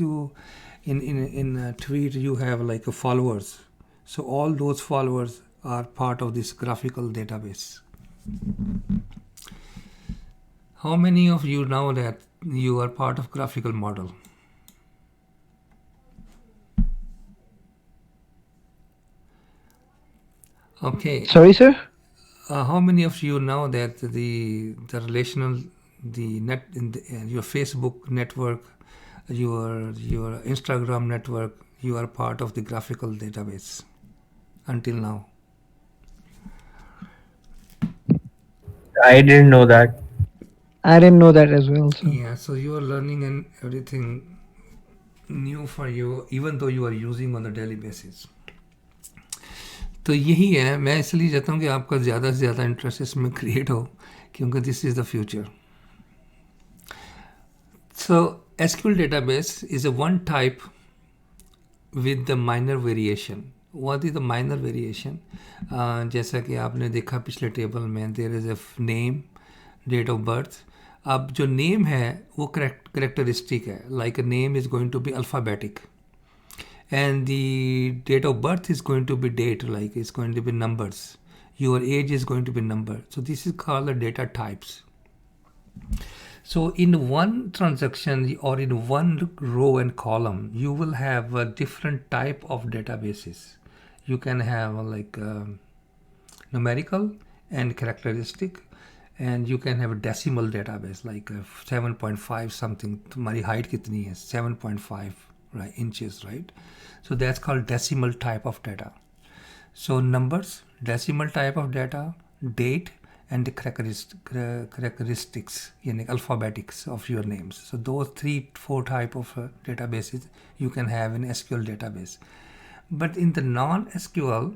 in tweet you have like followers. So all those followers are part of this graphical database. How many of you know that you are part of graphical model? Okay. Sorry, sir? How many of you know that the relational, your Facebook network, your Instagram network, you are part of the graphical database? until now? I didn't know that. I didn't know that as well. So Yeah, so you are learning and everything new for you, even though you are using on a daily basis. तो यही है, मैं इसलिए चाहता हूँ कि आपका ज़्यादा से ज़्यादा इंटरेस्ट इसमें क्रिएट हो, क्योंकि this is the future. So SQL database is a one type with the minor variation. What is the minor variation? जैसा कि आपने देखा पिछले टेबल में, there is a name, date of birth. अब जो नेम है वो करेक्टरिस्टिक है, like a name is going to be alphabetic, and the date of birth is going to be date, like it's going to be numbers. Your age is going to be number. So this is called the data types. So in one transaction or in one row and column, you will have a different type of databases. You can have like numerical and characteristic, and you can have a decimal database like 7.5 something. तुम्हारी height कितनी है? 7.5 right, inches, right? So that's called decimal type of data. So numbers, decimal type of data, date, and the characteristics, alphabetics of your names. So those 3-4 type of databases you can have in SQL database. But in the non-SQL,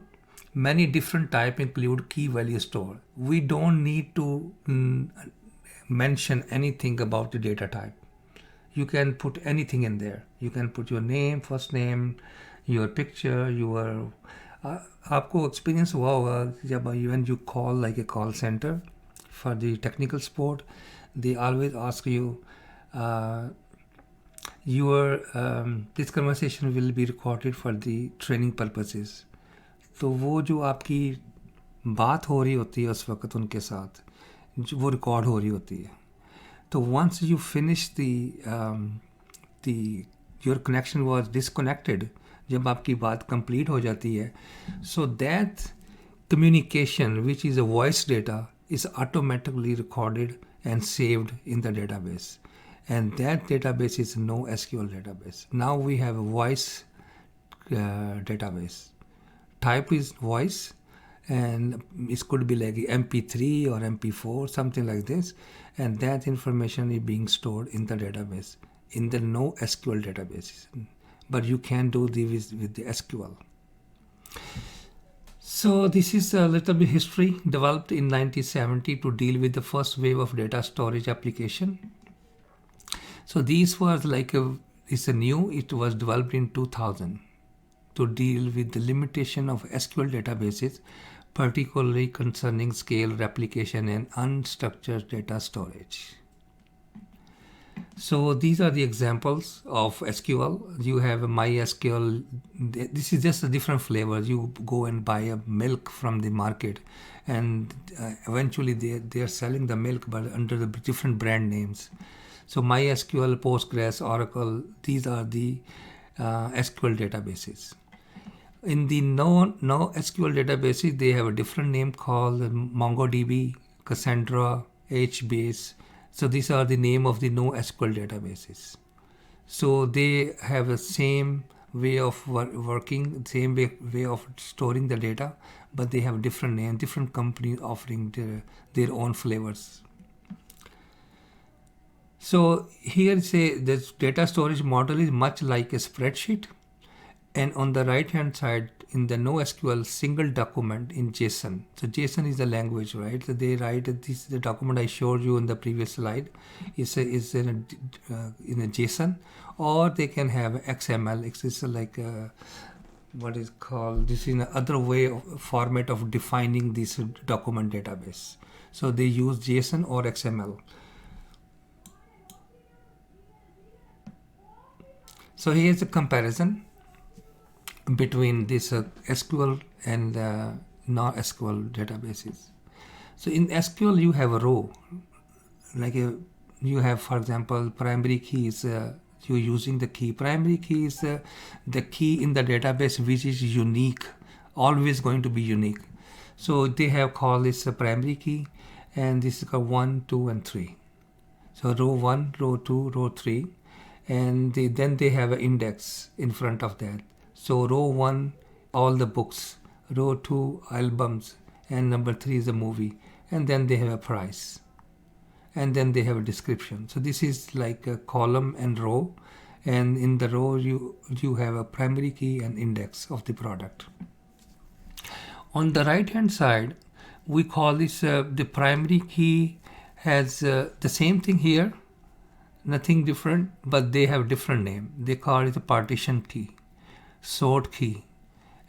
many different type include key value store. We don't need to mention anything about the data type. You can put anything in there. You can put your name, first name, your picture, your आपको experience हुआ होगा जब when you call like a call center for the technical support, they always ask you this conversation will be recorded for the training purposes. तो वो जो आपकी बात हो रही होती है उस वक्त उनके साथ, वो रिकॉर्ड हो रही होती है. तो once you finish your connection was disconnected, जब आपकी बात कंप्लीट हो जाती है, so that communication which is a voice data is automatically recorded and saved in the database, and that database is no SQL database. Now we have a voice database. Type is voice, and it could be like MP3 or MP4, something like this, and that information is being stored in the database, in the no SQL databases. But you can do this with the SQL. So this is a little bit history developed in 1970 to deal with the first wave of data storage application. So this was like it was developed in 2000 to deal with the limitation of SQL databases, particularly concerning scale, replication, and unstructured data storage. So these are the examples of SQL. You have a MySQL. This is just a different flavor. You go and buy a milk from the market, and eventually they are selling the milk but under the different brand names. So MySQL, Postgres, Oracle, these are the SQL databases. In the no SQL databases, they have a different name called MongoDB, Cassandra, HBase. So these are the name of the no SQL databases. So they have the same way of working, same way of storing the data, but they have different name, different companies offering their own flavors. So here say this data storage model is much like a spreadsheet, and on the right hand side in the NoSQL single document in JSON. So JSON is the language, right? So they write this, the document I showed you in the previous slide is in a JSON, or they can have XML. It's like what is called, this is another way of format of defining this document database. So they use JSON or XML. So here's a comparison between this SQL and non-SQL databases. So in SQL you have a row, like you have, for example, primary key is you're using the key. Primary key is the key in the database which is unique, always going to be unique. So they have called this a primary key, and this is called 1, 2, and 3. So row 1, row 2, row 3, and then they have an index in front of that. So row 1, all the books. row 2 albums, and number 3 is a movie, and then they have a price, and then they have a description. So this is like a column and row, and in the row you have a primary key and index of the product. On the right hand side, we call this the primary key has the same thing here, nothing different, but they have different name. They call it a partition key, sort key,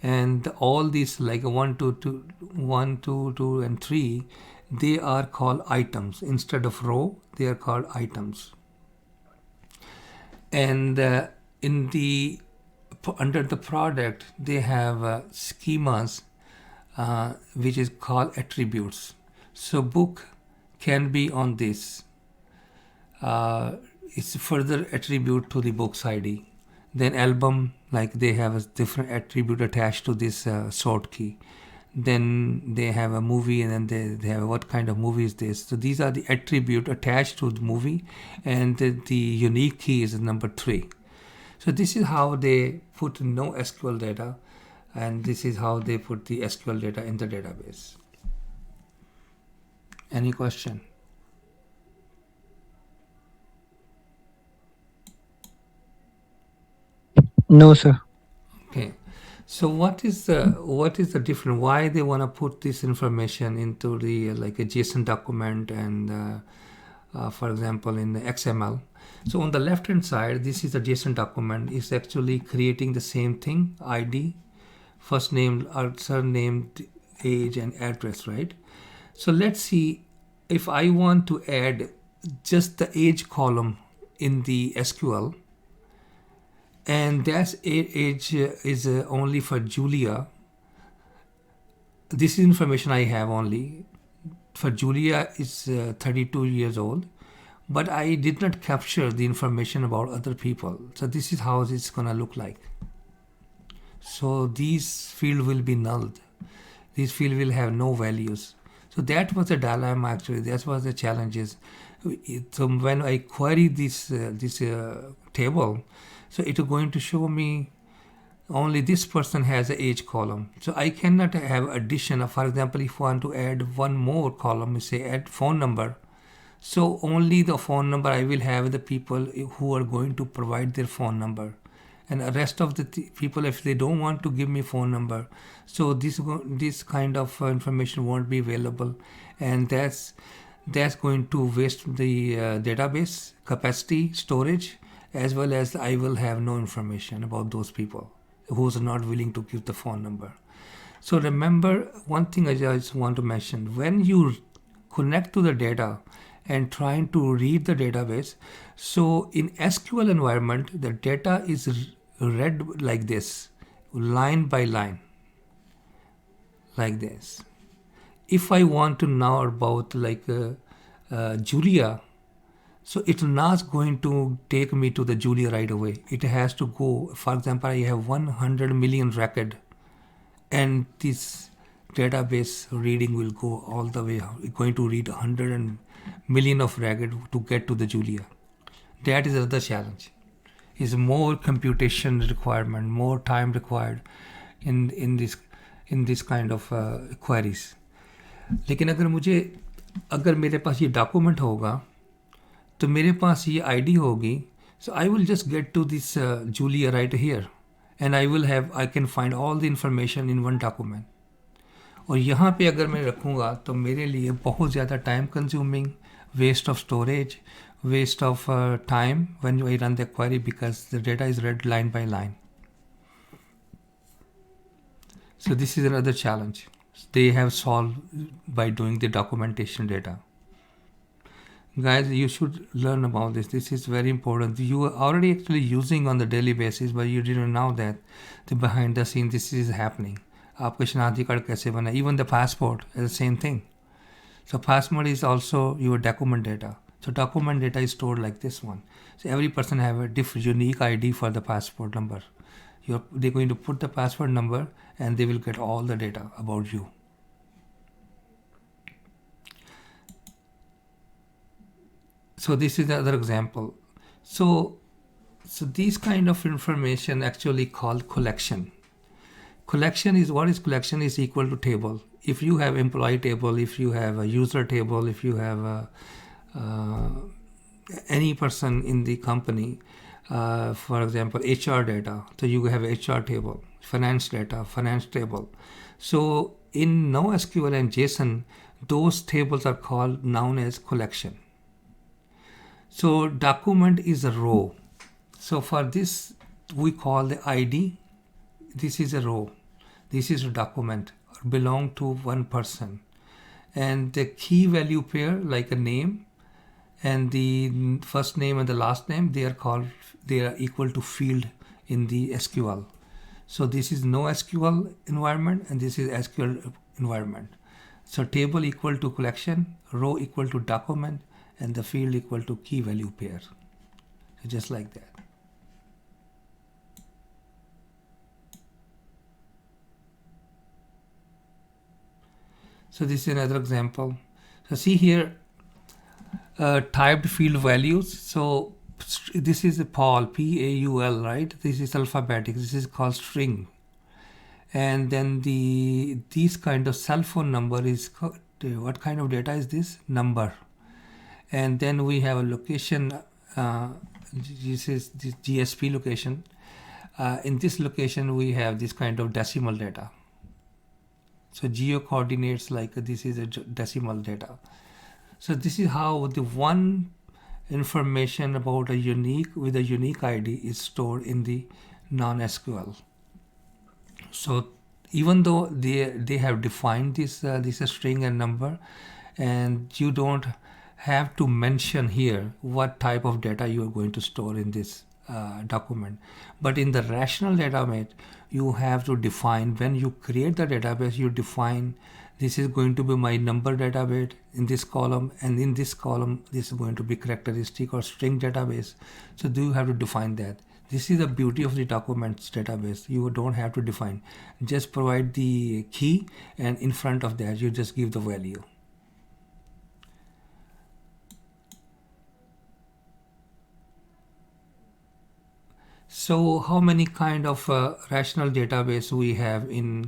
and all these like 1, 2, 2, and 3, they are called items. Instead of row, they are called items. And in the under the product, they have schemas which is called attributes. So book can be on this. It's further attribute to the book's ID. Then album, like they have a different attribute attached to this sort key. Then they have a movie, and then they have what kind of movie is this. So these are the attribute attached to the movie, and the unique key is number 3. So this is how they put no SQL data, and this is how they put the SQL data in the database. Any question? No, sir. Okay. So what is the difference? Why they want to put this information into the like a JSON document and for example in the XML? So on the left hand side, this is a JSON document. It's actually creating the same thing: ID, first name, surname, age, and address, right? So let's see if I want to add just the age column in the SQL, and that age is only for Julia. This is information I have only. For Julia is 32 years old, but I did not capture the information about other people. So this is how it's gonna look like. So these field will be nulled. These field will have no values. So that was the dilemma actually. That was the challenges. So when I query this table, so it is going to show me only this person has an age column. So I cannot have addition. For example, if I want to add one more column, say add phone number. So only the phone number I will have the people who are going to provide their phone number. And the rest of the people, if they don't want to give me phone number, so this kind of information won't be available, and that's going to waste the database capacity, storage, as well as I will have no information about those people who's not willing to give the phone number. So remember one thing I just want to mention: when you connect to the data and trying to read the database, so in SQL environment, the data is read like this, line by line, like this. If I want to know about like Julia, so it's not going to take me to the Julia right away. It has to go, for example, I have 100 million record, and this database reading will go all the way. It's going to read 100 million of record to get to the Julia. That is another challenge. Is more computation requirement, more time required in this kind of queries. लेकिन अगर मेरे पास ये document होगा, तो मेरे पास ये ID होगी, so I will just get to this Julia right here, and I can find all the information in one document. और यहाँ पे अगर मैं रखूँगा तो मेरे लिए बहुत ज़्यादा time consuming, waste of storage, waste of time when I run the query, because the data is read line by line. So this is another challenge they have solved by doing the documentation data. Guys, you should learn about this. This is very important. You are already actually using on the daily basis, but you didn't know that the behind the scene this is happening. आपका शनाख्ती card कैसे बना? Even the passport is the same thing. So passport is also your document data. So document data is stored like this one. So every person have a different unique ID for the passport number. They're going to put the passport number, and they will get all the data about you. So this is another example. So these kind of information actually called collection. Collection is, what is collection is equal to table. If you have employee table, if you have a user table, if you have any person in the company, for example, HR data, so you have HR table, finance data, finance table. So in NoSQL and JSON, those tables are called known as collection. So document is a row. So for this, we call the ID. This is a row. This is a document or belong to one person. And the key value pair, like a name and the first name and the last name, they are equal to field in the SQL. So this is NoSQL environment and this is SQL environment. So table equal to collection, row equal to document, and the field equal to key value pair. So just like that. So this is another example. So see here, typed field values. So this is a Paul, P-A-U-L, right? This is alphabetic. This is called string. And then these kind of cell phone number is, what kind of data is this? Number. And then we have a location, this is the GSP location. In this location, we have this kind of decimal data. So geo coordinates, like this is a decimal data. So this is how the one information about a unique with a unique ID is stored in the non-SQL. So even though they have defined this string and number, and you don't have to mention here what type of data you are going to store in this document, but in the relational database you have to define, when you create the database, you define this is going to be my number database in this column, and in this column this is going to be characteristic or string database. So do you have to define that? This is the beauty of the documents database. You don't have to define, just provide the key, and in front of that you just give the value. So how many kind of rational database we have on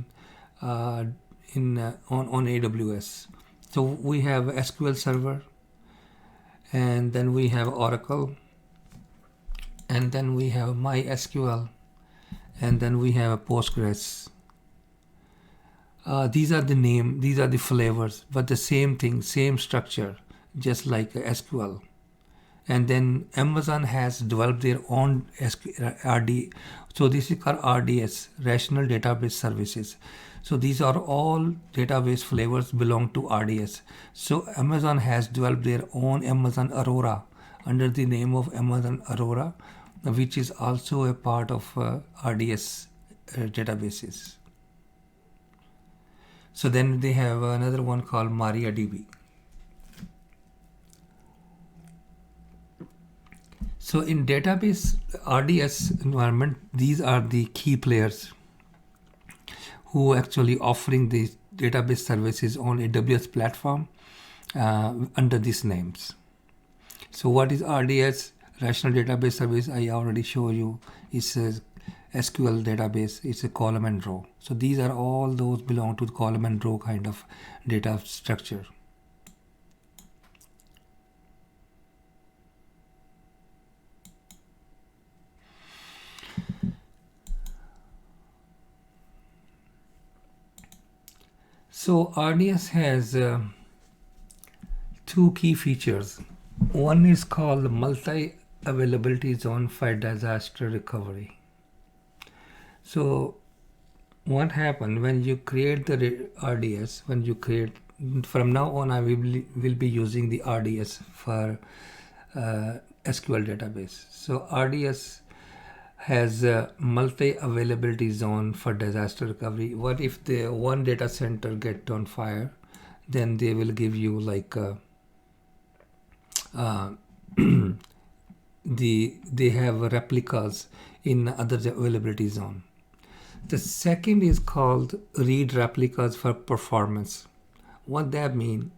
AWS? So we have SQL Server, and then we have Oracle, and then we have MySQL, and then we have Postgres. These are the name, these are the flavors, but the same thing, same structure, just like SQL. And then Amazon has developed their own RD. So this is called RDS, Rational Database Services. So these are all database flavors belong to RDS. So Amazon has developed their own Amazon Aurora under the name of Amazon Aurora, which is also a part of RDS databases. So then they have another one called MariaDB. So in database RDS environment, these are the key players who actually offering these database services on AWS platform under these names. So what is RDS? Rational Database Service, I already show you, is a SQL database. It's a column and row. So these are all those belong to the column and row kind of data structure. So RDS has two key features. One is called multi-availability zone for disaster recovery. So what happened when you create the RDS, when you create, from now on I will be using the RDS for SQL database. So RDS has a multi-availability zone for disaster recovery. What if the one data center get on fire? Then they will give you like they have replicas in other availability zone. The second is called read replicas for performance. What that mean?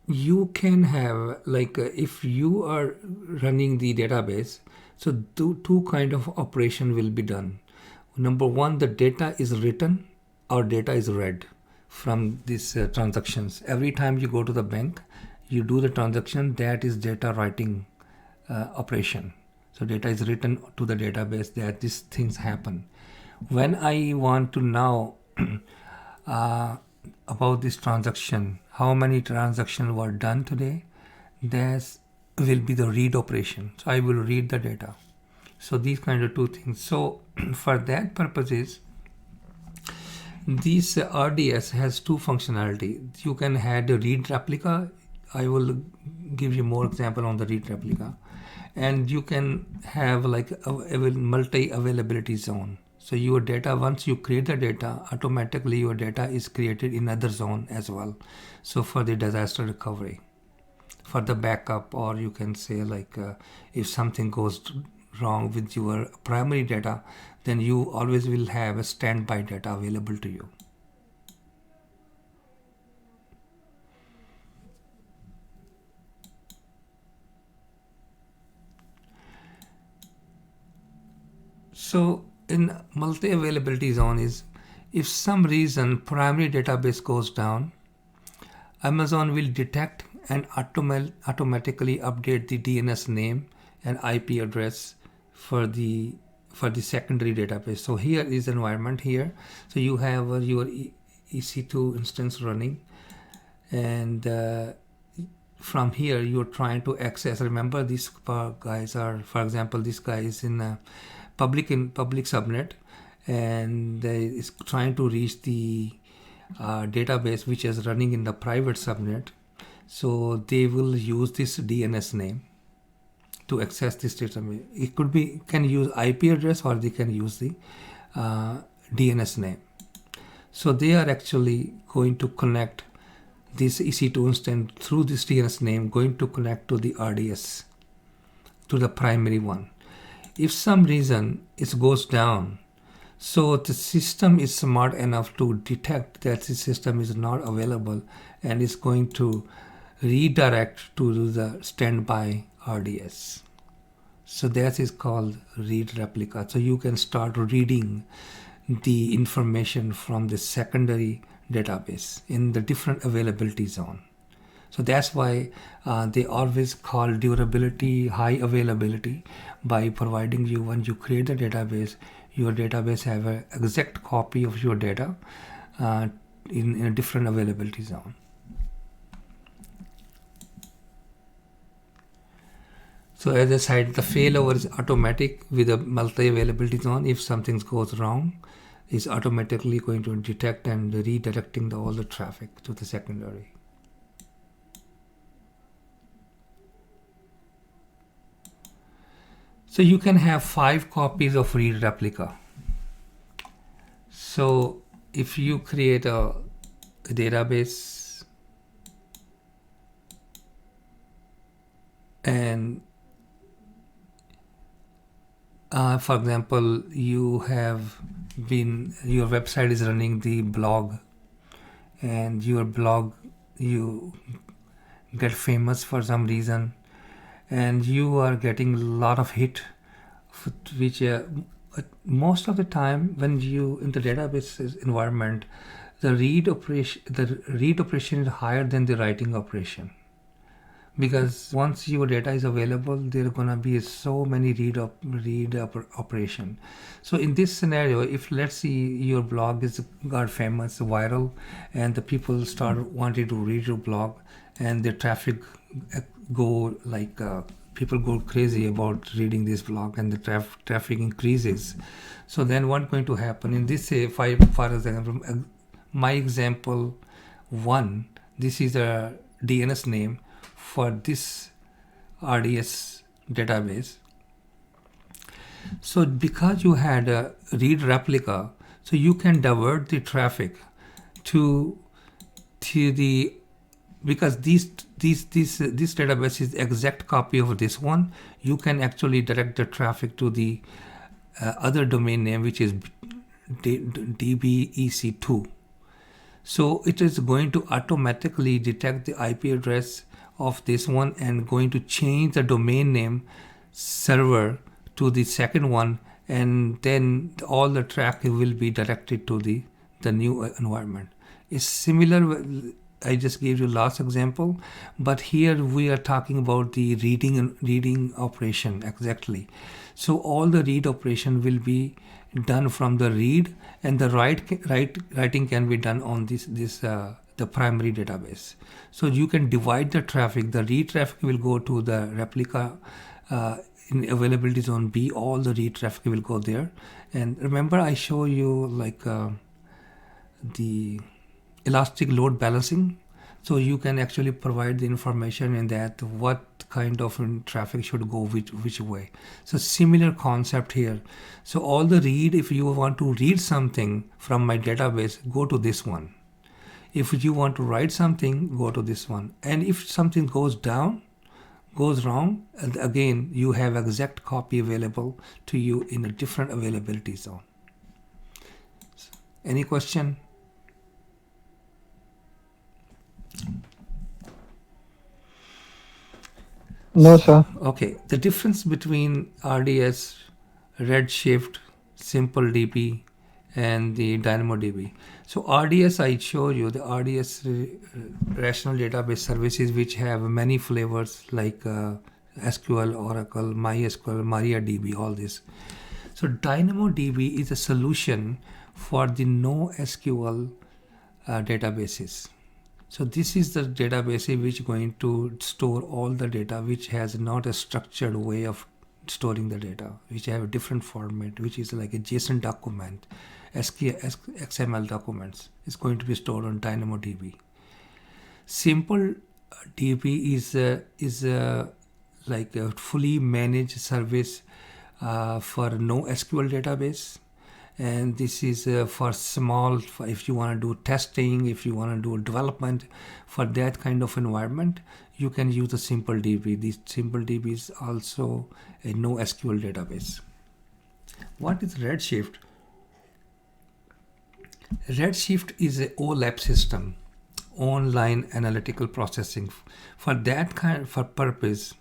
You can have like if you are running the database, so two kind of operation will be done. number one, the data is written or data is read from these transactions. Every time you go to the bank, you do the transaction, that is data writing operation. So data is written to the database that these things happen. When I want to know about this transaction, how many transactions were done today, that will be the read operation. So I will read the data. So these kind of two things. So for that purposes, this RDS has two functionality. You can have a read replica. I will give you more example on the read replica. And you can have like a multi-availability zone. So your data, once you create the data, automatically your data is created in other zone as well. So for the disaster recovery, for the backup, or you can say like if something goes wrong with your primary data, then you always will have a standby data available to you. So in multi-availability zone is, if some reason primary database goes down, Amazon will detect and automatically update the DNS name and IP address for the secondary database. So here is environment here. So you have your EC2 instance running, and from here you're trying to access. Remember, these guys are, for example, this guy is in public subnet, and is trying to reach the database which is running in the private subnet. So they will use this DNS name to access this database. It could be, can use IP address, or they can use the DNS name. So they are actually going to connect this EC2 instance through this DNS name, going to connect to the RDS, to the primary one. If some reason it goes down, so the system is smart enough to detect that the system is not available, and is going to redirect to the standby RDS. So that is called read replica. So you can start reading the information from the secondary database in the different availability zone. So that's why they always call durability high availability, by providing you, when you create the database, your database have an exact copy of your data in a different availability zone. So as I said, the failover is automatic with a multi-availability zone. If something goes wrong, it's automatically going to detect and redirecting all the traffic to the secondary. So you can have 5 copies of read replica. So if you create a database, and for example, your website is running the blog, and your blog, you get famous for some reason, and you are getting a lot of hit, which most of the time when you in the database environment, the read operation is higher than the writing operation, because once your data is available, there are gonna be so many read operation. So in this scenario, if let's see your blog got famous, viral, and the people start wanting to read your blog, and the traffic go like people go crazy about reading this blog, and the traffic increases. So then what's going to happen in this, say, for example, my example 1, this is a DNS name for this RDS database. So because you had a read replica, so you can divert the traffic to the, because this database is exact copy of this one, you can actually direct the traffic to the other domain name, which is DBEC2. So it is going to automatically detect the IP address of this one, and going to change the domain name server to the second one, and then all the traffic will be directed to the new environment. It's similar. I just gave you last example, but here we are talking about the reading operation exactly. So all the read operation will be done from the read, and the writing can be done on the primary database. So you can divide the traffic. The read traffic will go to the replica in availability zone B. All the read traffic will go there. And remember, I show you like the elastic load balancing. So you can actually provide the information in that what kind of traffic should go which way. So similar concept here. So all the read, if you want to read something from my database, go to this one. If you want to write something, go to this one. And if something goes wrong, again, you have exact copy available to you in a different availability zone. Any question? No, sir. Okay, the difference between RDS, Redshift, SimpleDB, and the DynamoDB. So RDS, I show you the RDS Rational Database Services, which have many flavors like SQL, Oracle, MySQL, MariaDB, all this. So DynamoDB is a solution for the NoSQL databases. So this is the database which is going to store all the data which has not a structured way of storing the data, which have a different format, which is like a JSON document, XML documents. It's going to be stored on DynamoDB. SimpleDB is like a fully managed service for NoSQL database. And this is for small, if you want to do testing, if you want to do development for that kind of environment, you can use the SimpleDB. This SimpleDB is also a NoSQL database. What is Redshift? Redshift is an OLAP system, online analytical processing. For that for purpose,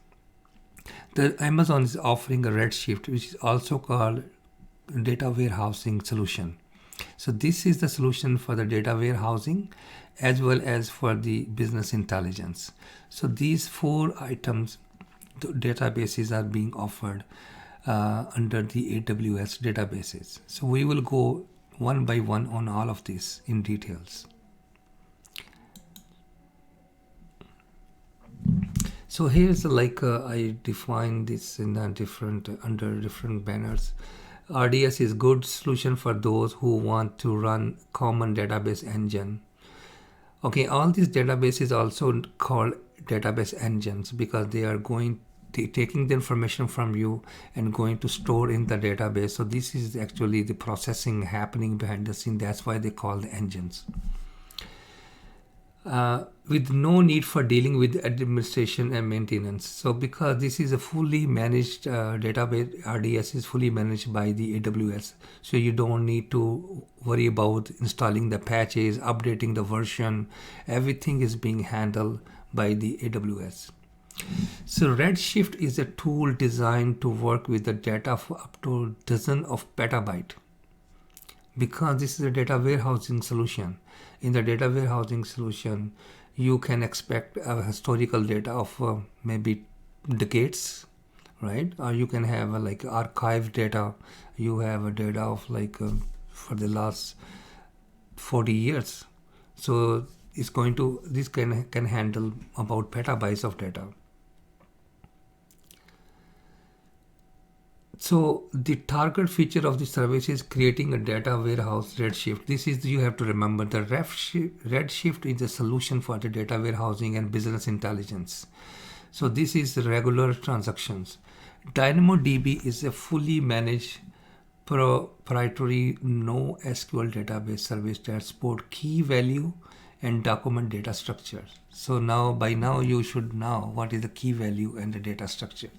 the Amazon is offering a Redshift, which is also called data warehousing solution. So this is the solution for the data warehousing as well as for the business intelligence. So these four items, the databases are being offered under the AWS databases. So we will go one by one on all of this in details. So here's like I define this in a under different banners. RDS is good solution for those who want to run common database engine. Okay, all these databases also called database engines because they are taking the information from you and going to store in the database. So this is actually the processing happening behind the scene. That's why they call the engines. With no need for dealing with administration and maintenance. So because this is a fully managed database, RDS is fully managed by the AWS. So you don't need to worry about installing the patches, updating the version. Everything is being handled by the AWS. So Redshift is a tool designed to work with the data for up to a dozen of petabyte. Because this is a data warehousing solution. In the data warehousing solution, you can expect historical data of maybe decades, right? Or you can have like archived data. You have a data of like for the last 40 years. So it's going to, this can handle about petabytes of data. So the target feature of the service is creating a data warehouse Redshift. This is, you have to remember, the Redshift is a solution for the data warehousing and business intelligence. So this is regular transactions. DynamoDB is a fully managed proprietary NoSQL database service that supports key value and document data structures. So now, by now, you should know what is the key value and the data structure.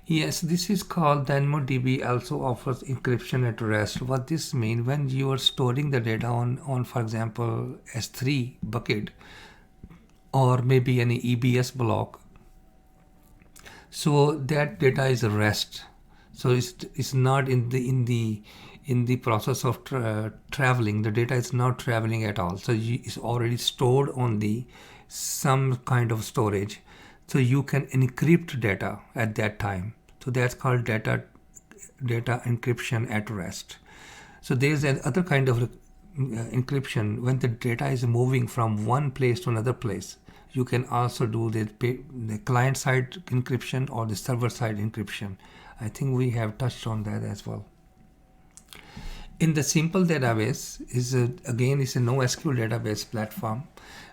Yes, this is called DynamoDB also offers encryption at rest. What this means, when you are storing the data on for example, S3 bucket or maybe any EBS block, so that data is at rest. So it's not in the process of traveling. The data is not traveling at all. So it's already stored on the some kind of storage. So you can encrypt data at that time. So that's called data encryption at rest. So there's another kind of encryption when the data is moving from one place to another place. You can also do the client side encryption or the server side encryption. I think we have touched on that as well. In the simple database is again is a NoSQL database platform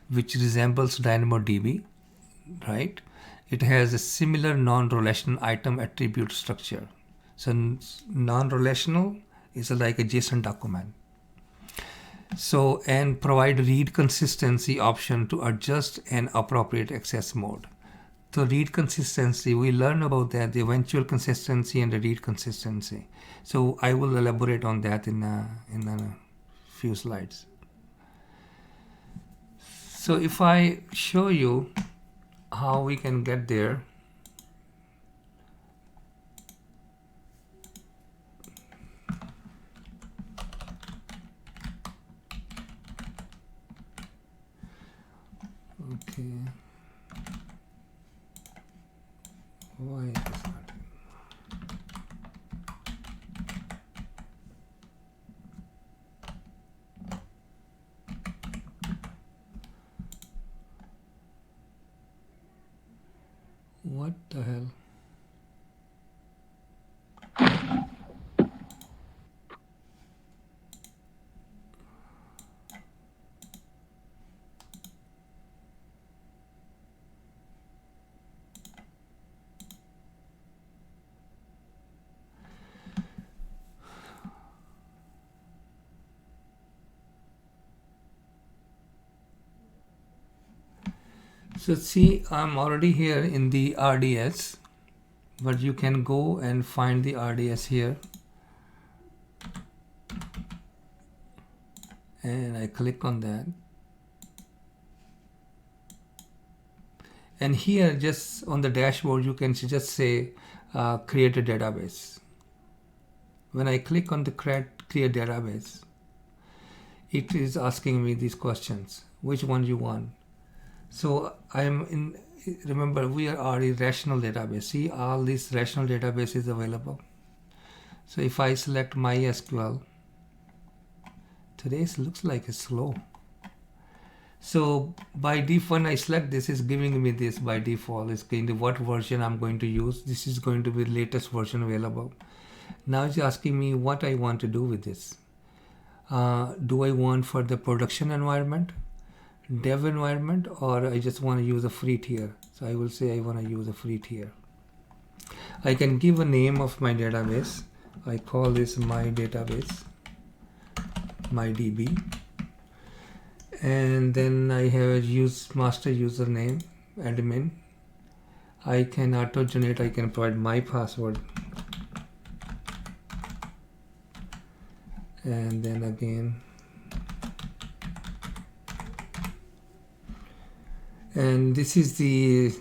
which resembles DynamoDB, right? It has a similar non-relational item attribute structure. So non-relational is like a JSON document. So, and provide read consistency option to adjust an appropriate access mode. So read consistency, we learn about that, the eventual consistency and the read consistency. So I will elaborate on that in a few slides. So if I show you how we can get there, okay, why is this not? What the hell? So see, I'm already here in the RDS, but you can go and find the RDS here. And I click on that. And here just on the dashboard, you can just say create a database. When I click on the create database, it is asking me these questions. Which one you want? So I'm in, remember we are already rational database. See, all these rational database is available. So if I select MySQL, today's looks like it's slow. So by default, when I select this, is giving me this by default. It's going to what version I'm going to use. This is going to be the latest version available. Now it's asking me what I want to do with this. Do I want for the production environment, dev environment, or I just want to use a free tier? So I will say I want to use a free tier. I can give a name of my database. I call this my database, MyDB, and then I have use master username, admin. I can auto generate. I can provide my password, and then again. And this is the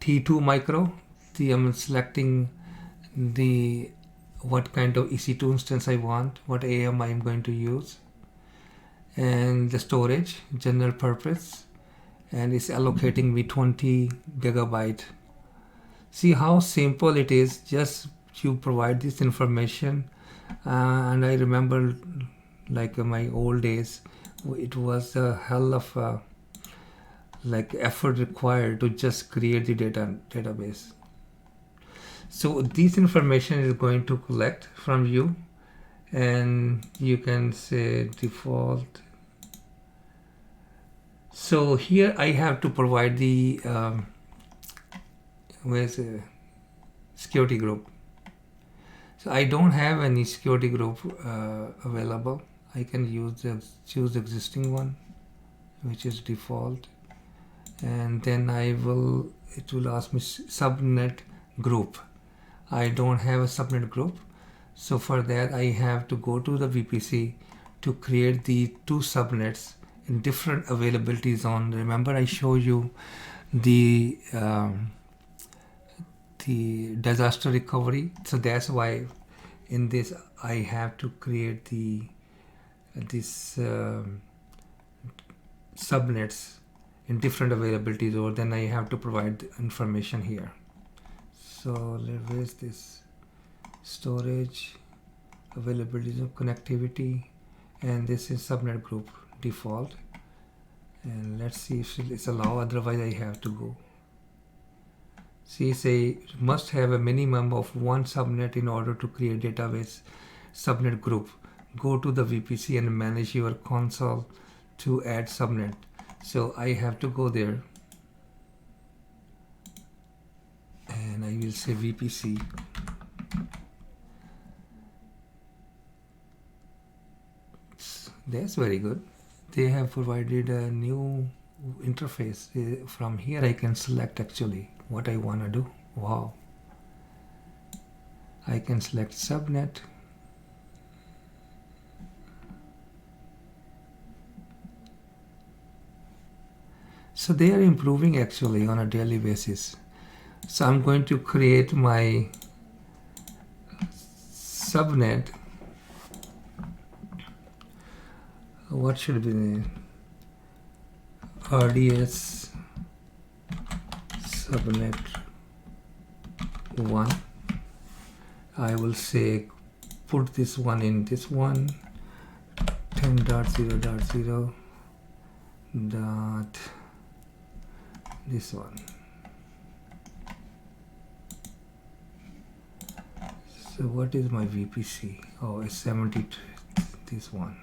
T2 micro. I'm selecting the what kind of EC2 instance I want, what AM I am going to use, and the storage, general purpose, and it's allocating me 20 gigabyte. See how simple it is. Just you provide this information, and I remember like my old days, it was a hell of like effort required to just create the database. So this information is going to collect from you, and you can say default. So here I have to provide the where's a security group. So I don't have any security group available. I can choose existing one, which is default. And then it will ask me subnet group. I don't have a subnet group, so for that I have to go to the VPC to create the two subnets in different availability zone. Remember I show you the the disaster recovery. So that's why in this I have to create this subnets in different availabilities, or then I have to provide the information here. So where is this storage, availabilities of connectivity, and this is subnet group default, and let's see if it's allow, otherwise I have to go. See, say must have a minimum of one subnet in order to create database subnet group. Go to the VPC and manage your console to add subnet. So I have to go there and I will say VPC. That's very good. They have provided a new interface. From here I can select actually what I want to do. Wow. I can select subnet. So they are improving actually on a daily basis. So I'm going to create my subnet. What should be the RDS subnet 1. I will say put this one in this one 10.0.0 dot this one. So what is my VPC? Oh, it's 70, this one.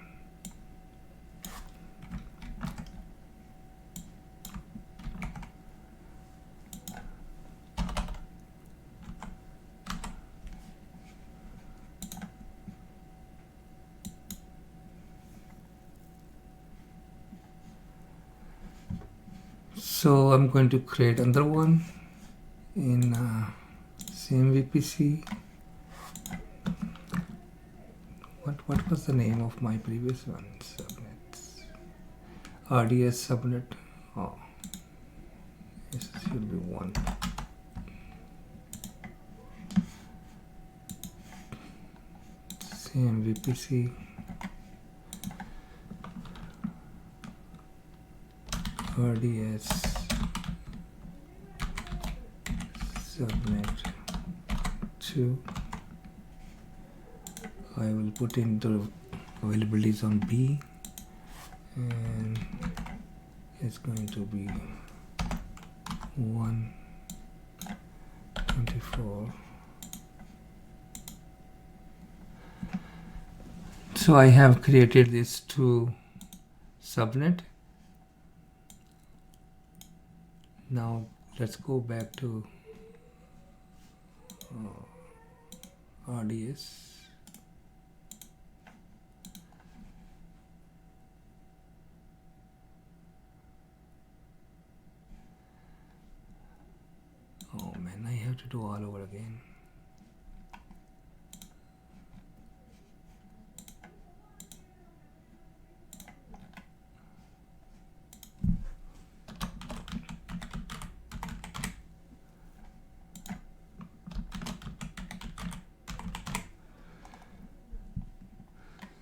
So I'm going to create another one in same VPC. What was the name of my previous one? Subnets. RDS subnet. Oh, this should be one. Same VPC. RDS subnet 2. I will put in the availabilities on B, and it's going to be 124. So I have created this two subnet. Now let's go back to RDS. Oh man, I have to do all over again.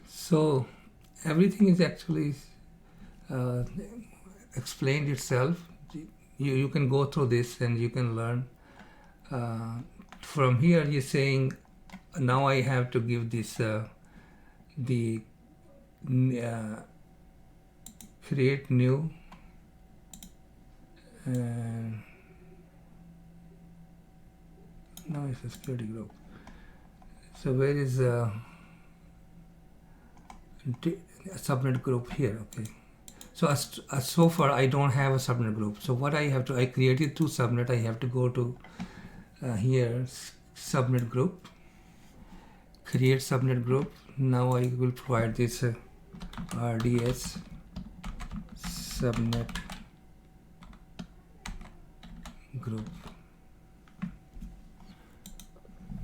So everything is actually explained itself. You can go through this and you can learn. From here you're saying now I have to give this the create new and now it's a security group. So where is a subnet group here? Okay. So so far I don't have a subnet group. So what I have to, I created two subnet. I have to go to here, subnet group, create subnet group. Now I will provide this RDS subnet group.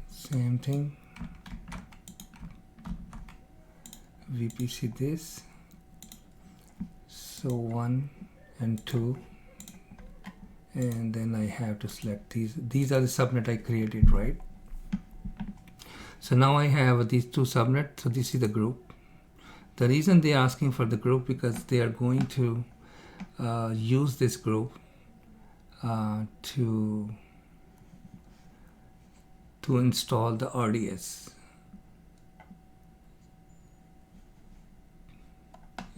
Same thing. VPC this. So 1 and 2, and then I have to select these are the subnet I created, right? So now I have these two subnets. So this is the group. The reason they are asking for the group because they are going to use this group to install the RDS.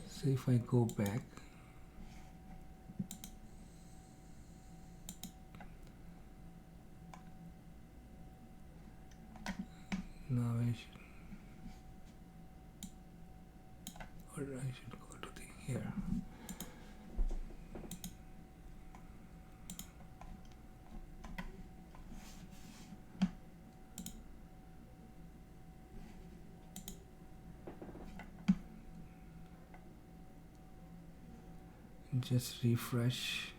So if I go back, now I should go to here. Just refresh.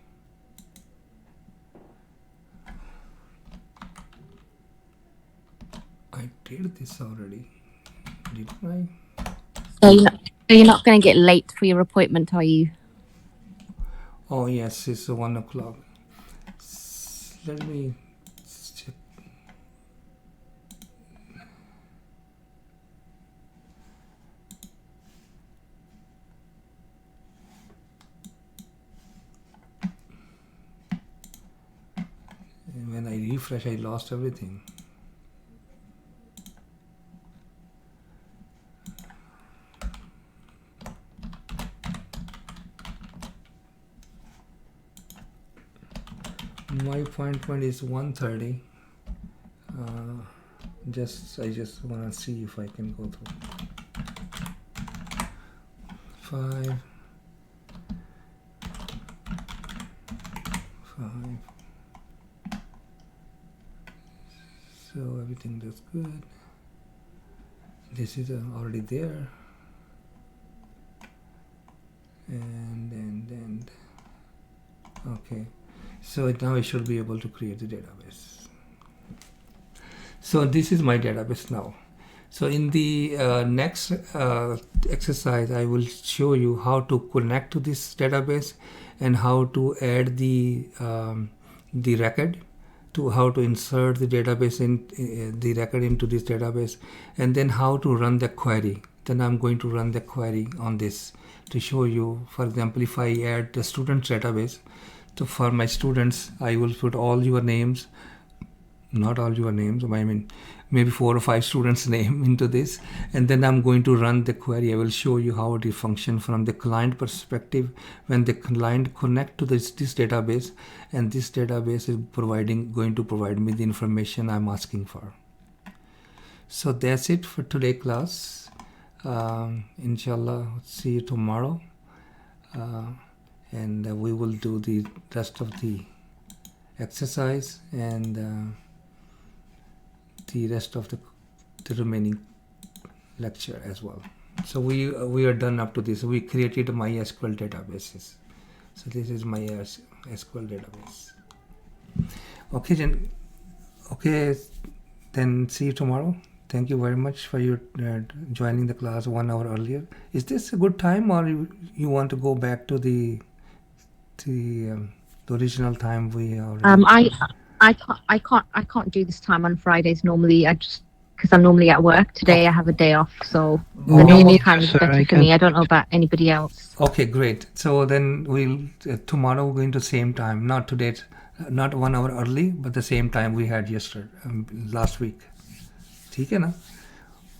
I did this already, didn't I? So you're not going to get late for your appointment, are you? Oh yes, it's 1 o'clock. Let me check. And when I refresh, I lost everything. My appointment is 1:30. I just want to see if I can go through. 5. So everything looks good. This is already there. And okay. So now I should be able to create the database. So this is my database now. So in the next exercise, I will show you how to connect to this database and how to add the record, to how to insert the database in the record into this database, and then how to run the query. Then I'm going to run the query on this to show you. For example, if I add the students database, so for my students, I will put all your names, not all your names, I mean maybe 4 or 5 students' name into this, and then I'm going to run the query. I will show you how it functions from the client perspective when the client connect to this database, and this database is going to provide me the information I'm asking for. So that's it for today class. Inshallah, see you tomorrow. And we will do the rest of the exercise and the rest of the remaining lecture as well. So we are done up to this. We created MySQL databases. So this is my SQL database. Okay, then see you tomorrow. Thank you very much for your joining the class 1 hour earlier. Is this a good time, or you want to go back to the original time we already? I can't do this time on Fridays normally. Because I'm normally at work. Today I have a day off, so the normal time is better for me. I don't know about anybody else. Okay, great. So then we'll tomorrow we're going to same time. Not today, not 1 hour early, but the same time we had last week. ठीक है ना,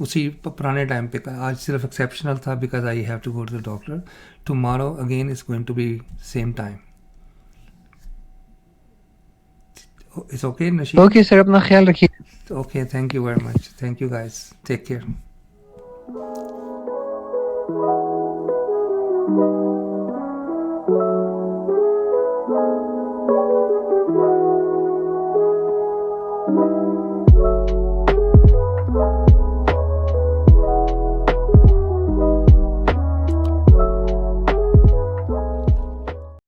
उसी पुराने time पे. आज सिर्फ exceptional था because I have to go to the doctor. Tomorrow again is going to be same time. It's okay, Nasheed? Okay, sir. अपना ख्याल रखिए. Okay, thank you very much. Thank you guys. Take care.